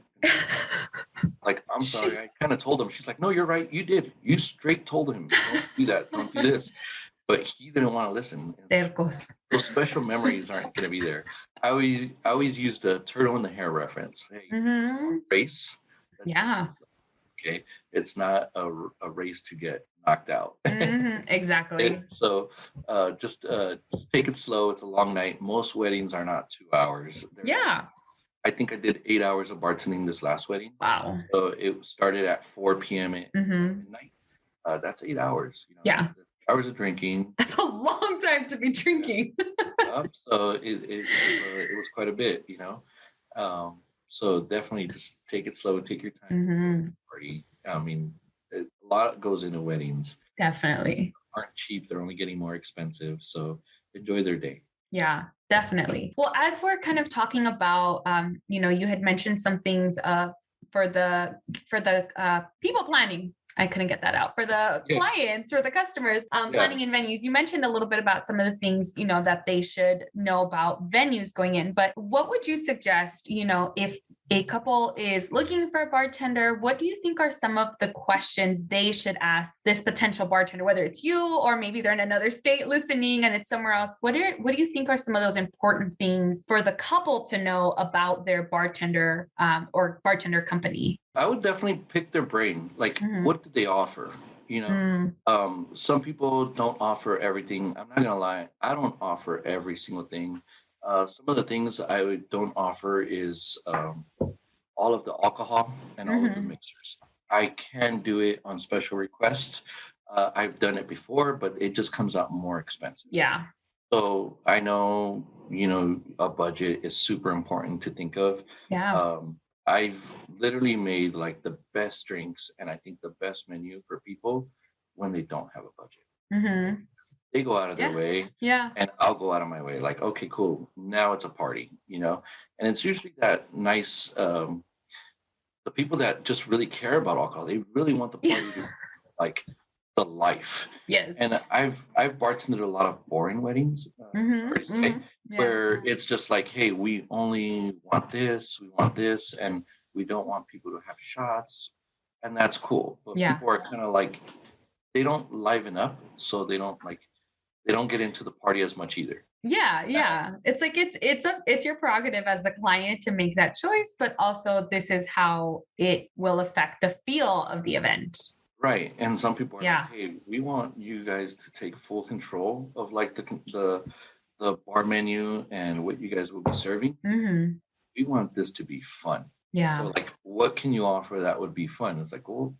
Like, I'm sorry, I kind of told him. She's like, no, you're right. You did. You straight told him, don't do that. Don't do this. But he didn't want to listen.
Those
special memories aren't going to be there. I always use the turtle in the hare reference. Hey, race.
Yeah.
Okay. It's not a race to get knocked out.
Exactly.
So just take it slow. It's a long night. Most weddings are not 2 hours.
Yeah.
I think I did 8 hours of bartending this last wedding.
Wow.
So it started at 4 p.m. at midnight. That's 8 hours.
Yeah.
Hours of drinking.
That's a long time to be drinking.
So it was quite a bit, So definitely just take it slow, take your time. Party. I mean, a lot goes into weddings.
Definitely.
Aren't cheap. They're only getting more expensive. So enjoy their day.
Yeah, definitely. Well, as we're kind of talking about, you had mentioned some things for the people planning. I couldn't get that out for the clients or the customers planning in venues. You mentioned a little bit about some of the things, that they should know about venues going in, but what would you suggest, if a couple is looking for a bartender, what do you think are some of the questions they should ask this potential bartender, whether it's you or maybe they're in another state listening and it's somewhere else? What do you think are some of those important things for the couple to know about their bartender or bartender company?
I would definitely pick their brain. Like, what do they offer? Some people don't offer everything. I'm not gonna lie. I don't offer every single thing. Some of the things I don't offer is all of the alcohol and all of the mixers. I can do it on special requests. I've done it before, but it just comes out more expensive.
Yeah.
So I know, a budget is super important to think of.
Yeah.
I've literally made like the best drinks and I think the best menu for people when they don't have a budget.
Mm-hmm.
They go out of their
Yeah.
way
Yeah.
and I'll go out of my way. Like, okay, cool. Now it's a party, And it's usually that nice, the people that just really care about alcohol. They really want the party to like the life.
Yes.
And I've bartended a lot of boring weddings, sorry to say, where it's just like, hey, we only want this, we want this, and we don't want people to have shots, and that's cool. But people are kind of like, they don't liven up, so they don't get into the party as much either.
Yeah. It's like it's your prerogative as the client to make that choice, but also this is how it will affect the feel of the event.
Right. And some people are like, hey, we want you guys to take full control of like the bar menu and what you guys will be serving.
Mm-hmm.
We want this to be fun.
Yeah.
So like, what can you offer that would be fun? It's like, well,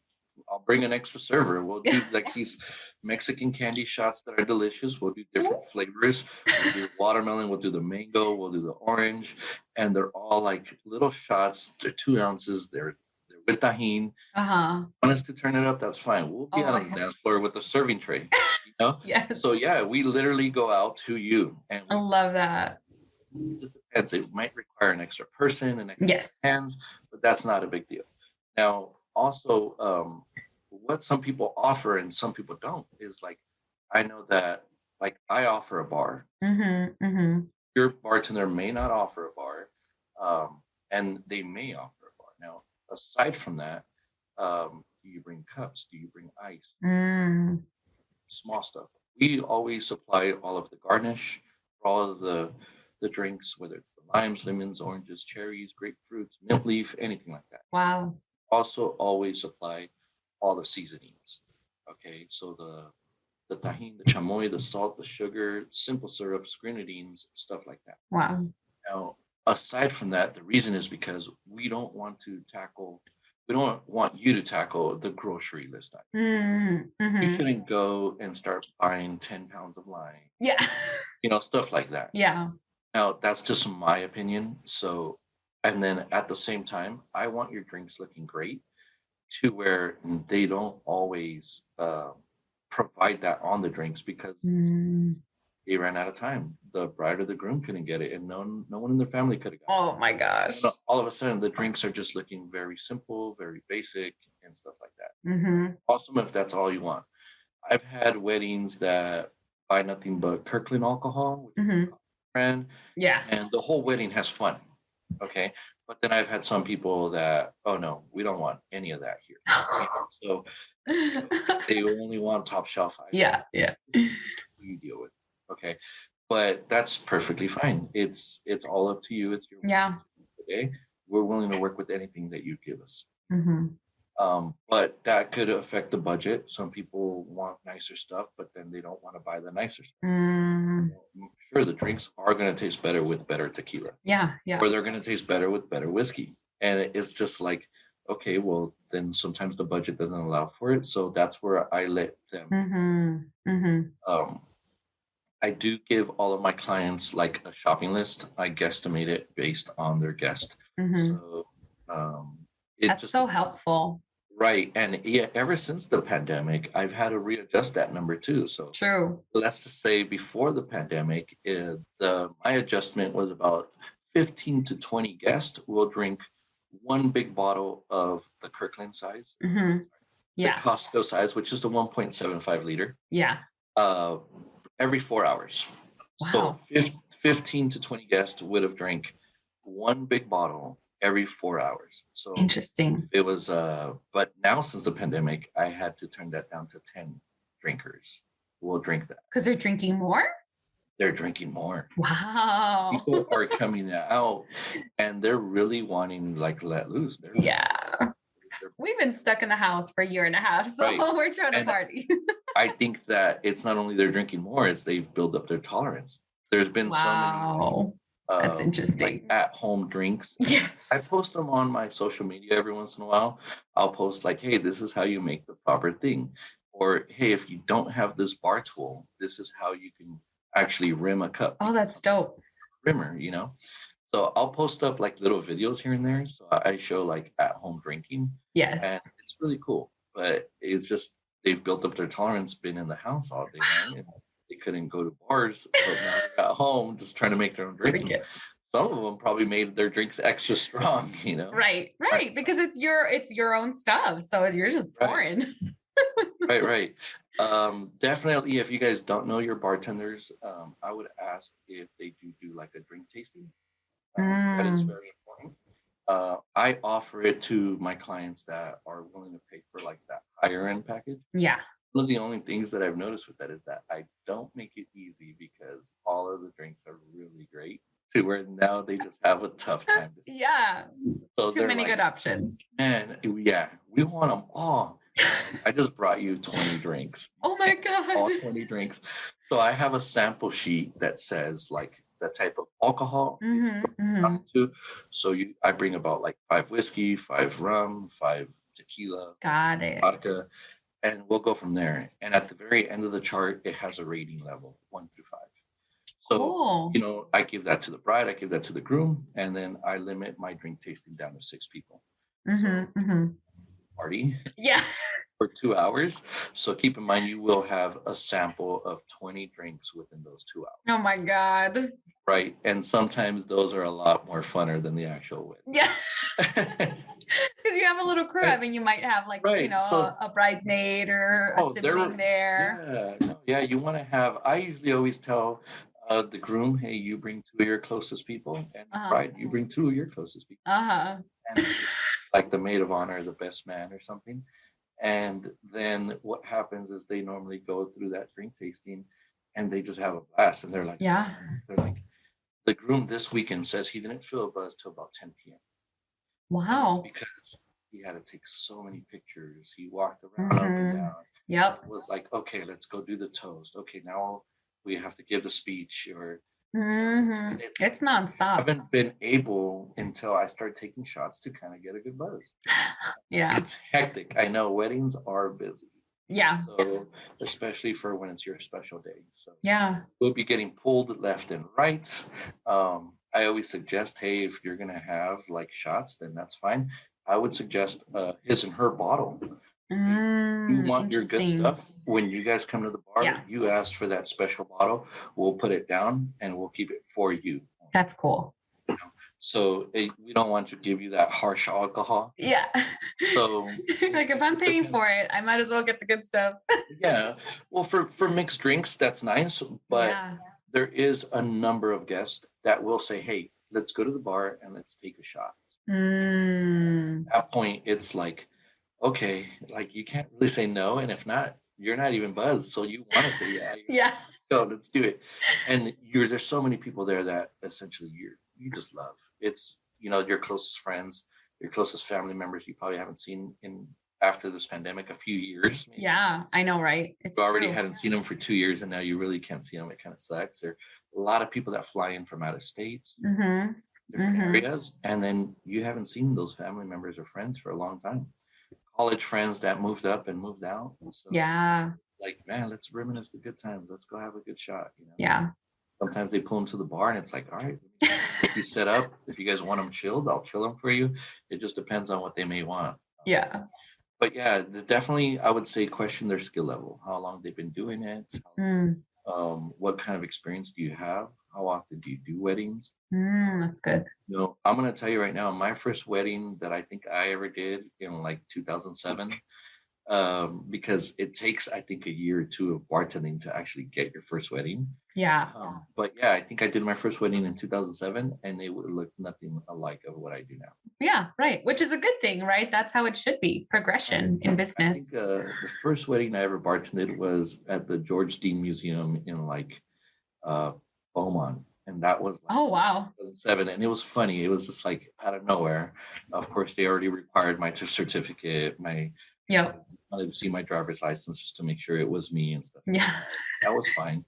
I'll bring an extra server. We'll do like these Mexican candy shots that are delicious. We'll do different flavors. We'll do watermelon. We'll do the mango. We'll do the orange. And they're all like little shots. They're 2 ounces. They're with tahini. Want us to turn it up? That's fine. We'll be on the dance floor with the serving tray.
Yes.
So yeah, we literally go out to you. And
I love that.
It just depends. It might require an extra person and extra hands, but that's not a big deal. Now, also, what some people offer and some people don't is like, I know that like I offer a bar. Your bartender may not offer a bar, and they may offer a bar. Now, aside from that, do you bring cups? Do you bring ice? Small stuff. We always supply all of the garnish for all of the drinks, whether it's the limes, lemons, oranges, cherries, grapefruits, mint leaf, anything like that.
Wow.
Also always supply all the seasonings. Okay, so the tahini, the chamoy, the salt, the sugar, simple syrups, grenadines, stuff like that.
Wow.
Now, aside from that, the reason is because we don't want you to tackle the grocery list item. You shouldn't go and start buying 10 pounds of lime.
Yeah.
Stuff like that.
Yeah.
Now, that's just my opinion. So, and then at the same time, I want your drinks looking great to where they don't always provide that on the drinks because they ran out of time. The bride or the groom couldn't get it, and no one in their family could have gotten it.
Oh my gosh.
So all of a sudden, the drinks are just looking very simple, very basic, and stuff like that. Awesome if that's all you want. I've had weddings that buy nothing but Kirkland alcohol, which is a brand. Yeah. And the whole wedding has fun. Okay. But then I've had some people that, oh no, we don't want any of that here. So they only want top shelf items.
Yeah.
You deal with it. Okay. But that's perfectly fine. It's all up to you. It's your okay. We're willing to work with anything that you give us. But that could affect the budget. Some people want nicer stuff, but then they don't want to buy the nicer stuff. Sure, the drinks are going to taste better with better tequila. Yeah. Or they're going to taste better with better whiskey. And it's just like, okay, well, then sometimes the budget doesn't allow for it. So that's where I let them. I do give all of my clients like a shopping list. I guesstimate it based on their guest. So
that's so helpful.
Right. And ever since the pandemic, I've had to readjust that number too. So true. Let's just say before the pandemic, my adjustment was about 15 to 20 guests will drink one big bottle of the Kirkland size. The Costco size, which is the 1.75 liter. Every 4 hours. Wow. So 15 to 20 guests would have drank one big bottle every 4 hours. So interesting. It was, but now since the pandemic, I had to turn that down to 10 drinkers will drink that.
Because they're drinking more?
They're drinking more.
Wow.
People are coming out and they're really wanting like let loose.
We've been stuck in the house for a year and a half, so we're trying to party.
I think that it's not only they're drinking more, it's they've built up their tolerance. There's been so many
That's
like
interesting.
at home drinks.
Yes.
I post them on my social media every once in a while. I'll post like, hey, this is how you make the proper thing. Or hey, if you don't have this bar tool, this is how you can actually rim a cup.
Oh, that's dope.
Rimmer, you know. So I'll post up like little videos here and there. So I show like at home drinking.
Yes.
And it's really cool. But it's just they've built up their tolerance, been in the house all day long, and they couldn't go to bars. So now they're at home just trying to make their own drinks. Some of them probably made their drinks extra strong, you know.
Right, because it's your own stuff, so you're just pouring.
Right. Definitely, if you guys don't know your bartenders, I would ask if they do like a drink tasting. That is very important. I offer it to my clients that are willing to pay for like that higher end package.
Yeah.
One of the only things that I've noticed with that is that I don't make it easy because all of the drinks are really great to where now they just have a tough time.
Yeah.
So
too many good options.
Man, yeah, we want them all. I just brought you 20 drinks.
Oh my God.
All 20 drinks. So I have a sample sheet that says like the type of alcohol. So I bring about like 5 whiskey, 5 rum, 5 tequila,
got it,
vodka, and we'll go from there. And at the very end of the chart, it has a rating level 1 through 5. So,
cool.
You know, I give that to the bride, I give that to the groom, and then I limit my drink tasting down to 6 people. Party.
Yeah.
For 2 hours. So keep in mind, you will have a sample of 20 drinks within those 2 hours.
Oh my God.
Right. And sometimes those are a lot more funner than the actual wedding.
Yeah. Because you have a little crew. I mean, you might have like, you know, a bridesmaid or a sibling there.
Yeah. You want to have, I usually always tell the groom, hey, you bring 2 of your closest people, and the bride, you bring 2 of your closest people. And like the maid of honor, the best man or something. And then what happens is they normally go through that drink tasting and they just have a blast. And they're like, the groom this weekend says he didn't feel a buzz till about 10 p.m.
Wow.
Because he had to take so many pictures. He walked around up and down.
Yep.
It was like, okay, let's go do the toast. Okay, now we have to give the speech or
it's nonstop.
I haven't been able until I start taking shots to kind of get a good buzz.
Yeah.
It's hectic. I know weddings are busy.
Yeah.
So especially for when it's your special day. So
yeah,
we'll be getting pulled left and right. I always suggest, hey, if you're gonna have like shots, then that's fine. I would suggest his and her bottle. You want your good stuff. When you guys come to the bar, you ask for that special bottle. We'll put it down and we'll keep it for you.
That's cool.
You know? So we don't want to give you that harsh alcohol.
Yeah.
So
like if I'm paying for it, I might as well get the good stuff.
Yeah. Well, for mixed drinks, that's nice. But there is a number of guests that will say, hey, let's go to the bar and let's take a shot. At that point, it's like, okay, like you can't really say no. And if not, you're not even buzzed. So you want to say, yeah. So let's do it. And there's so many people there that essentially you just love. It's, you know, your closest friends, your closest family members you probably haven't seen after this pandemic a few years. Maybe.
Yeah, I know, right?
You already hadn't seen them for 2 years and now you really can't see them. It kind of sucks. There are a lot of people that fly in from out of states, different areas, and then you haven't seen those family members or friends for a long time. College friends that moved up and moved out. So, like, man, let's reminisce the good times. Let's go have a good shot. You know? Yeah. Sometimes they pull them to the bar and it's like, all right, if you set up, if you guys want them chilled, I'll chill them for you. It just depends on what they may want. Yeah. But yeah, definitely, I would say question their skill level, how long they've been doing it, what kind of experience do you have, how often do you do weddings? That's good. You know, I'm going to tell you right now, my first wedding that I think I ever did in like 2007, because it takes, I think, a year or two of bartending to actually get your first wedding. Yeah. But yeah, I think I did my first wedding in 2007 and it would look nothing alike of what I do now. Yeah, right. Which is a good thing, right? That's how it should be. Progression in business. I think, the first wedding I ever bartended was at the George Dean Museum in like Beaumont. And that was like 2007. And it was funny. It was just like out of nowhere. Of course, they already required my certificate, I wanted to see my driver's license just to make sure it was me and stuff. Yeah. That was fine.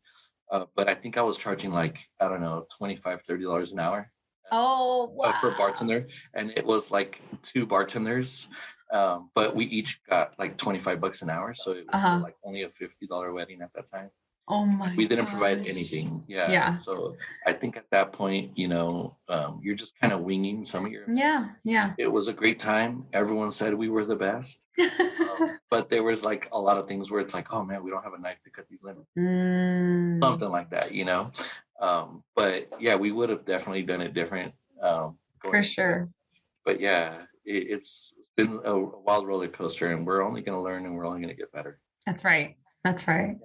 But I think I was charging like, I don't know, $25, $30 an hour
Oh,
for a
wow.
bartender. And it was like two bartenders. But we each got like $25 an hour. So it was still
Uh-huh.
like only a $50 wedding at that time.
Oh
We
my
didn't provide
gosh.
anything. Yeah.
Yeah.
So I think at that point, you're just kind of winging some of your events.
Yeah. Yeah.
It was a great time. Everyone said we were the best. But there was like a lot of things where it's like, oh man, we don't have a knife to cut these lemons.
Mm,
Something like that. But yeah, we would have definitely done it different going
for
into that.
sure.
But yeah, it's been a wild roller coaster, and we're only going to learn and we're only going to get better.
That's right. That's right.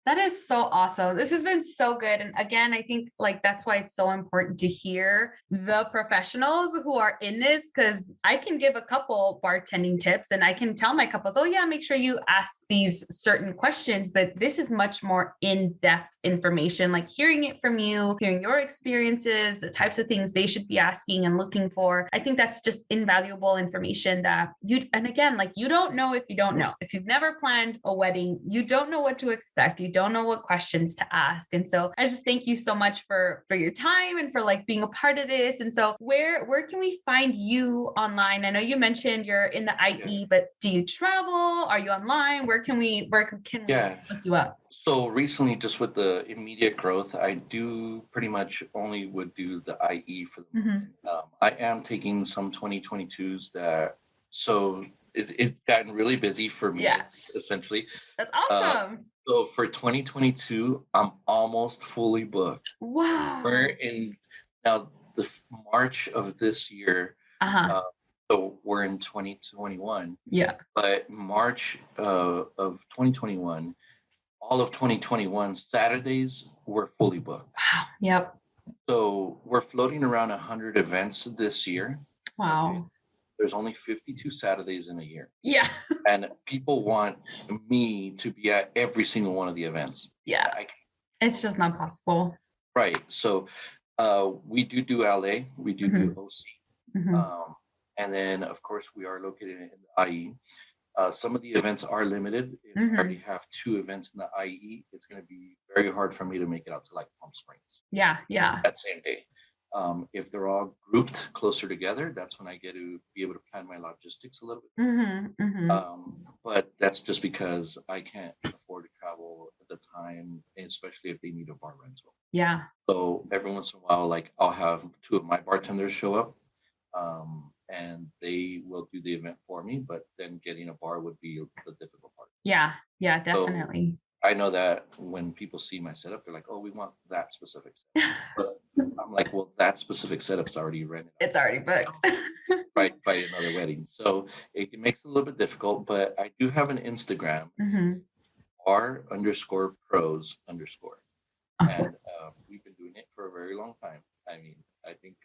That is so awesome. This has been so good. And again, I think like that's why it's so important to hear the professionals who are in this, because I can give a couple bartending tips and I can tell my couples, oh, yeah, make sure you ask these certain questions. But this is much more in-depth information, like hearing it from you, hearing your experiences, the types of things they should be asking and looking for. I think that's just invaluable information that and again, like you don't know if you don't know. If you've never planned a wedding, you don't know what to expect. You don't know what questions to ask. And so I just thank you so much for your time and for like being a part of this. And so where can we find you online? I know you mentioned you're in the IE, but do you travel? Are you online? Where can we
Yeah.
look you up?
So recently, just with the immediate growth, I do pretty much only would do the IE for the moment. I am taking some 2022s so it's gotten really busy for me.
Yeah.
It's essentially.
That's awesome.
So for 2022, I'm almost fully booked.
Wow.
We're in now the March of this year.
Uh-huh.
So we're in 2021.
Yeah.
But March of 2021, all of 2021 Saturdays were fully booked.
Wow. Yep.
So we're floating around 100 events this year.
Wow.
Okay. There's only 52 Saturdays in a year.
Yeah.
And people want me to be at every single one of the events.
Yeah. It's just not possible.
Right. So we do LA, we do OC. And then, of course, we are located in the IE. Some of the events are limited. If I already have 2 events in the IE, it's going to be very hard for me to make it out to like Palm Springs.
Yeah. Yeah.
That same day. If they're all grouped closer together, that's when I get to be able to plan my logistics a little bit. But that's just because I can't afford to travel at the time, especially if they need a bar rental.
Yeah.
So every once in a while, like I'll have 2 of my bartenders show up, and they will do the event for me. But then getting a bar would be the difficult part.
Yeah. Yeah. Definitely.
So I know that when people see my setup, they're like, "Oh, we want that specific setup." But I'm like, "Well, that specific setup's already rented.
It's already booked."
Right, by another wedding. So it makes it a little bit difficult, but I do have an Instagram, bar_pros_.
Awesome.
And we've been doing it for a very long time. I mean, I think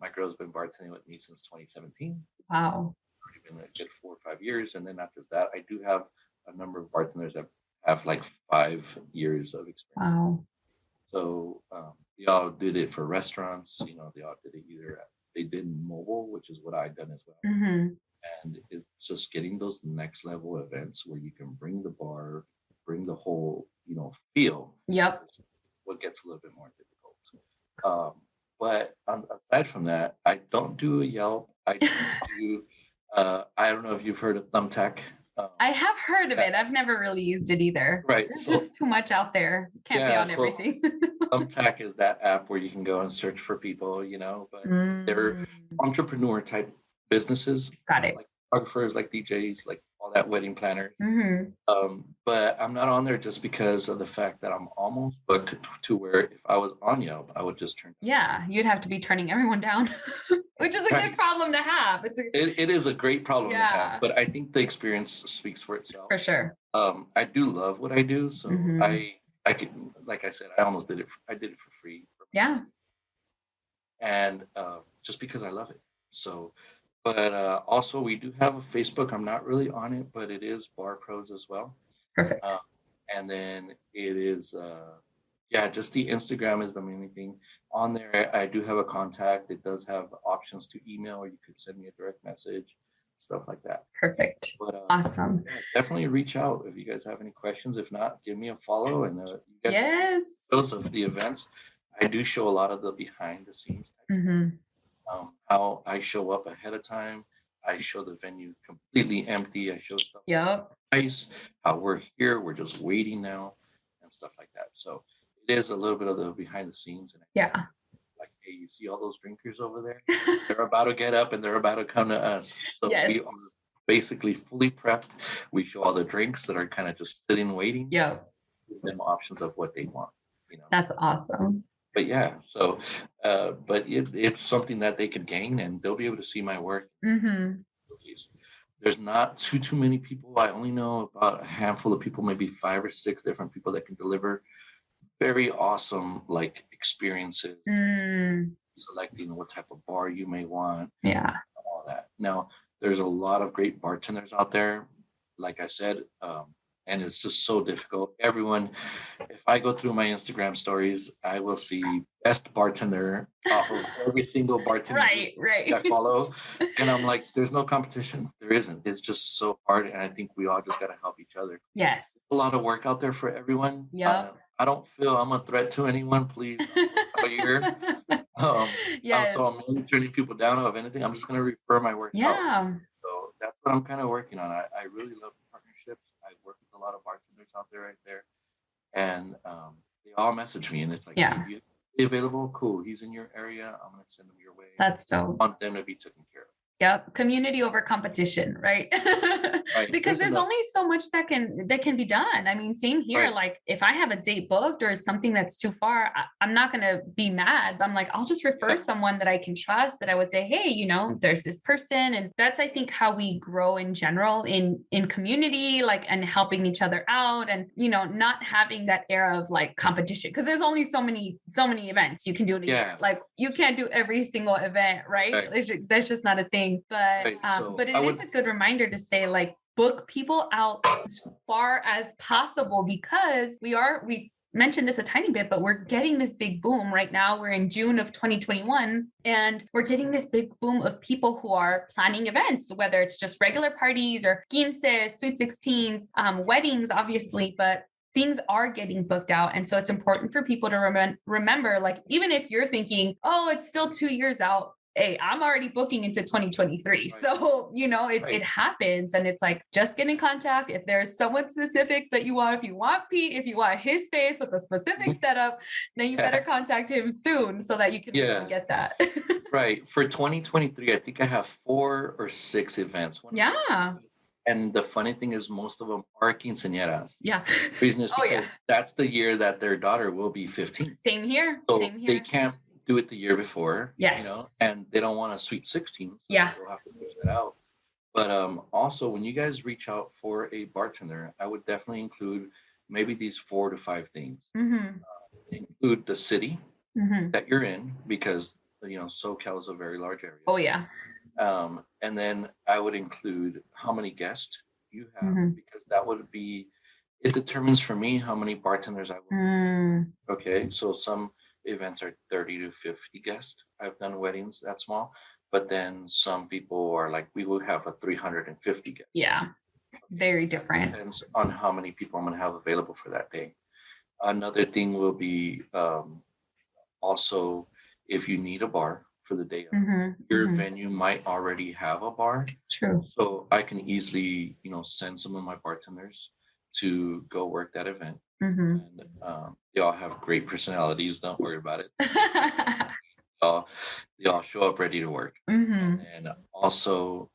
my girl's been bartending with me since 2017.
Wow.
It's already been a good 4 or 5 years. And then after that, I do have a number of bartenders that have like 5 years of experience.
Wow.
So they all did it for restaurants. They all did it they did mobile, which is what I've done as well. And it's just getting those next level events where you can bring the bar, bring the whole, feel.
Yep.
What gets a little bit more difficult. But aside from that, I don't do a Yelp. I don't do. I don't know if you've heard of Thumbtack.
I have heard of it. I've never really used it either.
Right.
There's just too much out there. Can't be on everything.
Thumbtack is that app where you can go and search for people, but they're entrepreneur type businesses.
Got it.
Like photographers, like DJs, like all that wedding planners. But I'm not on there just because of the fact that I'm almost booked to where if I was on Yelp, I would just turn down.
Yeah, you'd have to be turning everyone down, which is a good problem to have.
It is a great problem to have, but I think the experience speaks for itself.
For sure.
I do love what I do, so I could, like I said, I almost did it. I did it for free.
Yeah.
And just because I love it. So. But also, we do have a Facebook. I'm not really on it, but it is Bar Pros as well.
Perfect.
And then it is, just the Instagram is the main thing. On there, I do have a contact. It does have options to email, or you could send me a direct message. stuff like that.
Perfect.
But
Awesome.
yeah, definitely reach out if you guys have any questions. If not, give me a follow, and you guys
Yes.
those of the events. I do show a lot of the behind the scenes type
Mm-hmm.
how I show up ahead of time. I show the venue completely empty. I show stuff
Yep.
nice, how we're here, we're just waiting now, and stuff like that. So it is a little bit of the behind the scenes. And
Yeah.
like, hey, you see all those drinkers over there? They're about to get up and they're about to come to us. So
Yes.
we are basically fully prepped. We show all the drinks that are kind of just sitting waiting.
Yep.
Give them options of what they want.
That's awesome.
But yeah, so but it's something that they could gain, and they'll be able to see my work.
Mm-hmm.
There's not too many people. I only know about a handful of people, maybe 5 or 6 different people that can deliver very awesome like experiences. Selecting what type of bar you may want.
Yeah.
All that. Now, there's a lot of great bartenders out there, like I said, and it's just so difficult. Everyone, if I go through my Instagram stories, I will see best bartender off of every single bartender
right.
I follow. And I'm like, there's no competition. There isn't. It's just so hard. And I think we all just got to help each other.
Yes.
A lot of work out there for everyone.
Yeah.
I don't feel I'm a threat to anyone. Please.
Yes.
So I'm only turning people down. If anything, I'm just going to refer my work out. So that's what I'm kind of working on. I really love partnerships. I work with a lot of bartenders out there right there. And they all message me, and it's like,
yeah.
Hey, you available? Cool. He's in your area. I'm going to send him your way.
That's dope.
I want them to be taken care of.
Yep. Community over competition, right?
Right.
Because there's only so much that can be done. I mean, same here.
Right.
Like if I have a date booked or it's something that's too far, I'm not going to be mad. I'm like, I'll just refer someone that I can trust, that I would say, hey, there's this person. And that's, I think, how we grow in general in community, like, and helping each other out, and, not having that era of like competition, because there's only so many events you can do in a year. Like you can't do every single event, right? That's just not a thing. But but it is a good reminder to say, like, book people out as far as possible, because we mentioned this a tiny bit, but we're getting this big boom right now. We're in June of 2021, and we're getting this big boom of people who are planning events, whether it's just regular parties or quinces, sweet 16s, weddings, obviously, but things are getting booked out. And so it's important for people to remember, like, even if you're thinking, oh, it's still 2 years out, hey, I'm already booking into 2023. Right. So, it happens. And it's like, just get in contact. If there's someone specific that you want, if you want Pete, if you want his face with a specific setup, then you better contact him soon so that you can actually get that.
Right. For 2023, I think I have 4 or 6 events. And the funny thing is, most of them are quinceañeras.
Yeah.
The reason is because that's the year that their daughter will be 15.
Same here.
So they can't do it the year before.
Yes.
And they don't want a sweet 16. So
yeah.
They'll have to push that out. But also, when you guys reach out for a bartender, I would definitely include maybe these 4 to 5 things.
Mm-hmm.
Include the city that you're in, because SoCal is a very large area.
Oh yeah.
And then I would include how many guests you have, because that would be, it determines for me how many bartenders I will. Okay, so some events are 30 to 50 guests. I've done weddings that small, but then some people are like, we will have a 350 guests.
Yeah, very different.
Depends on how many people I'm going to have available for that day. Another thing will be also, if you need a bar for the day, your venue might already have a bar.
True.
So I can easily, send some of my bartenders to go work that event. And they all have great personalities. Don't worry about it. They all show up ready to work. And also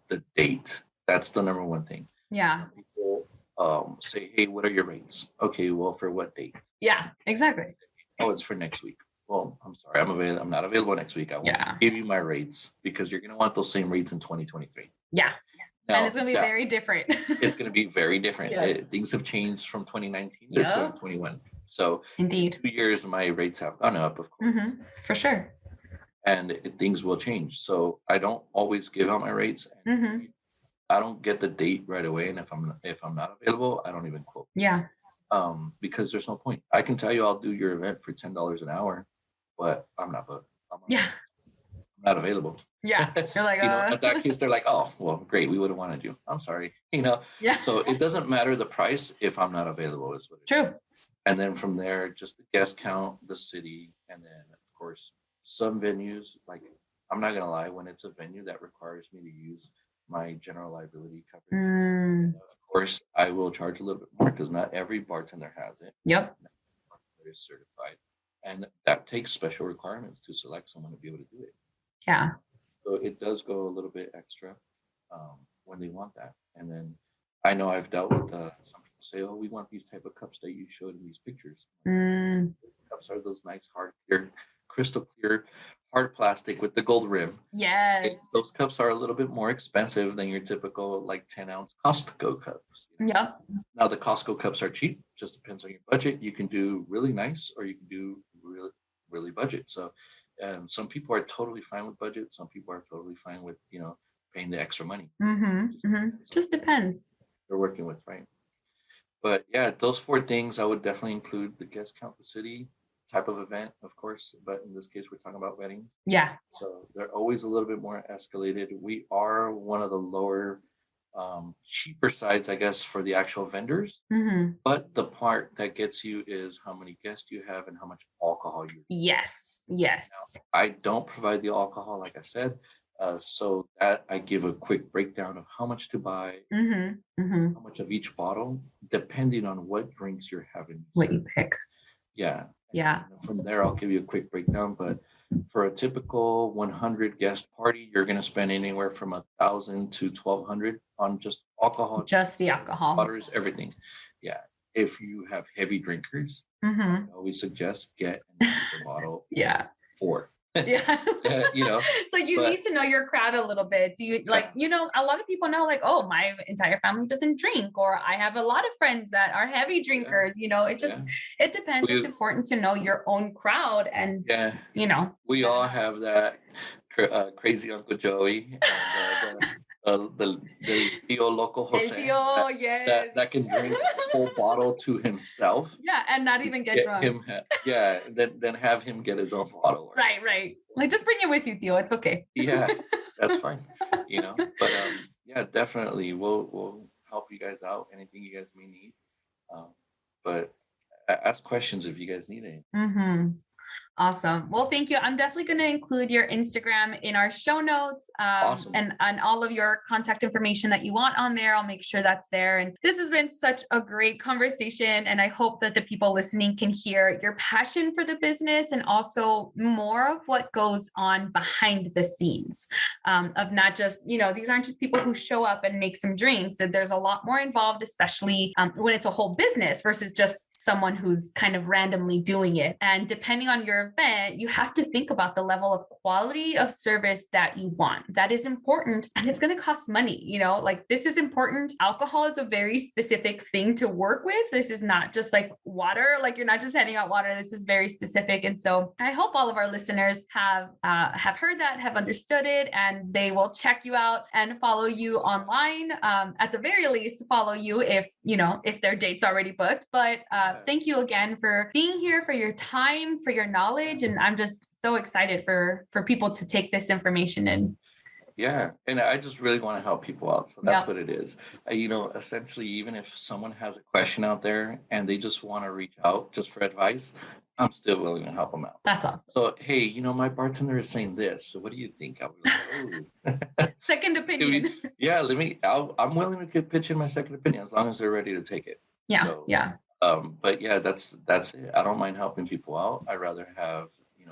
the date. That's the number one thing.
Yeah.
Some people say, hey, what are your rates? Okay, well, for what date?
Yeah, exactly.
Oh, it's for next week. Well, I'm sorry, I'm not available next week. I won't give you my rates, because you're going to want those same rates in 2023.
Yeah. Now, and it's going to be very different.
It's going to be very different.
Yes.
Things have changed from 2019 to 2021. So
indeed,
2 years, my rates have gone up, of course.
For sure.
And things will change. So I don't always give out my rates. I don't get the date right away. And if I'm not available, I don't even quote.
Yeah.
Because there's no point. I can tell you I'll do your event for $10 an hour, but I'm not booked. I'm not available.
Yeah. You're like,
At that case, they're like, oh, well, great. We wouldn't want to do. I'm sorry.
Yeah.
So it doesn't matter the price if I'm not available is what it is.
True.
And then from there, just the guest count, the city, and then of course, some venues, like I'm not gonna lie, when it's a venue that requires me to use my general liability coverage, of course, I will charge a little bit more because not every bartender has it.
Yep.
Not every bartender is certified. And that takes special requirements to select someone to be able to do it.
Yeah.
So it does go a little bit extra when they want that. And then I know I've dealt with some people say, oh, we want these type of cups that you showed in these pictures. Cups are those nice, hard, clear, crystal clear, hard plastic with the gold rim.
Yes.
Those cups are a little bit more expensive than your typical like 10-ounce Costco cups.
Yep.
Now the Costco cups are cheap. Just depends on your budget. You can do really nice or you can do really, really budget. So and some people are totally fine with budget. Some people are totally fine with, paying the extra money.
Just depends.
They're working with, right? But yeah, those 4 things I would definitely include: the guest count, the city, type of event, of course. But in this case, we're talking about weddings.
Yeah.
So they're always a little bit more escalated. We are one of the lower, cheaper sides, I guess, for the actual vendors. But the part that gets you is how many guests you have and how much alcohol you.
Yes.
Now, I don't provide the alcohol, like I said. So that I give a quick breakdown of how much to buy, how much of each bottle, depending on what drinks you're having.
What you pick.
Yeah.
Yeah.
And from there, I'll give you a quick breakdown. But for a typical 100 guest party, you're going to spend anywhere from $1,000 to $1,200 on just alcohol.
Just the alcohol.
Waters, everything. Yeah. If you have heavy drinkers, I always suggest get a bottle.
Yeah.
4.
Yeah. So you need to know your crowd a little bit. Do you a lot of people know like, oh, my entire family doesn't drink, or I have a lot of friends that are heavy drinkers. It depends. It's important to know your own crowd and,
we all have that crazy Uncle Joey and the Tio Loco Jose that can drink a whole bottle to himself.
Yeah, and not even get drunk.
Then have him get his own bottle.
Right. Like just bring it with you, Tio. It's okay.
Yeah, that's fine. But definitely we'll help you guys out. Anything you guys may need. But ask questions if you guys need anything.
Awesome. Well, thank you. I'm definitely going to include your Instagram in our show notes,
awesome.
and all of your contact information that you want on there. I'll make sure that's there. And this has been such a great conversation. And I hope that the people listening can hear your passion for the business and also more of what goes on behind the scenes, of not just, these aren't just people who show up and make some drinks. That there's a lot more involved, especially when it's a whole business versus just someone who's kind of randomly doing it. And depending on your event, you have to think about the level of quality of service that you want. That is important, and it's going to cost money. Like this is important. Alcohol is a very specific thing to work with. This is not just like water. Like you're not just handing out water. This is very specific. And so I hope all of our listeners have heard that, have understood it, and they will check you out and follow you online. At the very least, follow you if their date's already booked. But thank you again for being here, for your time, for your knowledge. And I'm just so excited for people to take this information in.
Yeah. And I just really want to help people out. So that's what it is. Essentially, even if someone has a question out there and they just want to reach out just for advice, I'm still willing to help them out.
That's awesome.
So, hey, my bartender is saying this. So what do you think? I was like,
second opinion.
I'm willing to pitch in my second opinion as long as they're ready to take it.
Yeah.
So,
yeah.
But yeah, that's it. I don't mind helping people out. I'd rather have,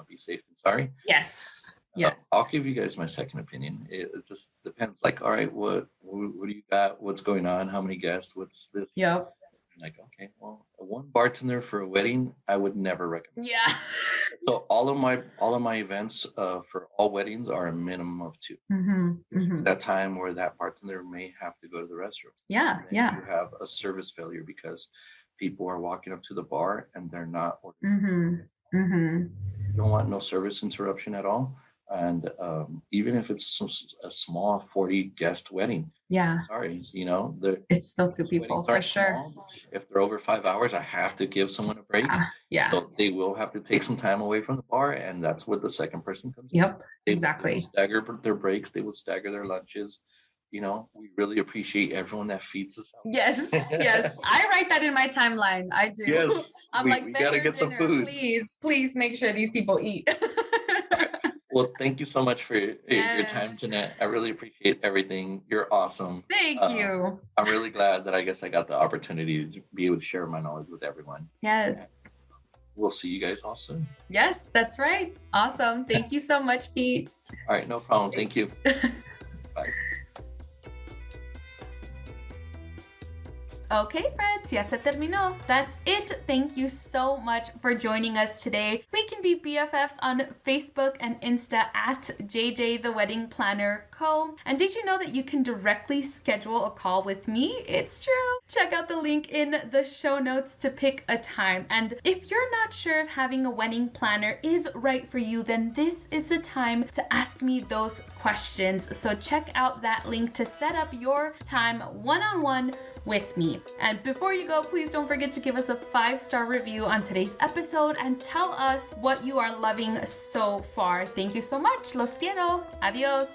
be safe than sorry.
Yes. Yes.
I'll give you guys my second opinion. It just depends. Like, all right, what do you got? What's going on? How many guests? What's this?
Yep.
Like, okay, well, one bartender for a wedding, I would never recommend.
Yeah.
So all of my events for all weddings are a minimum of 2. That time where that bartender may have to go to the restroom.
Yeah. Yeah.
You have a service failure because people are walking up to the bar and they're not ordering. You don't want no service interruption at all. And even if it's a small 40 guest wedding, sorry,
it's still 2 people for sure.
Small. If they're over 5 hours, I have to give someone a break.
Yeah.
So they will have to take some time away from the bar, and that's where the second person comes in.
Yep,
They
exactly.
will stagger their breaks. They will stagger their lunches. We really appreciate everyone that feeds us out.
Yes, yes. I write that in my timeline. I do.
Yes,
I'm
we
like,
gotta
vendor
get some
dinner,
food.
please make sure these people eat.
Well, thank you so much for your time,
Yes.
Jeanette. I really appreciate everything. You're awesome.
Thank you.
I'm really glad that I guess I got the opportunity to be able to share my knowledge with everyone.
Yes.
We'll see you guys all soon.
Yes, that's right. Awesome. Thank you so much, Pete.
All right, no problem. Thank you. Bye.
Okay, friends, ya se terminó. That's it. Thank you so much for joining us today. We can be BFFs on Facebook and Insta at JJ the Wedding Planner Co. And did you know that you can directly schedule a call with me? It's true. Check out the link in the show notes to pick a time. And if you're not sure if having a wedding planner is right for you, then this is the time to ask me those questions. So check out that link to set up your time one-on-one with me. And before you go, please don't forget to give us a 5-star review on today's episode and tell us what you are loving so far. Thank you so much. Los quiero. Adios.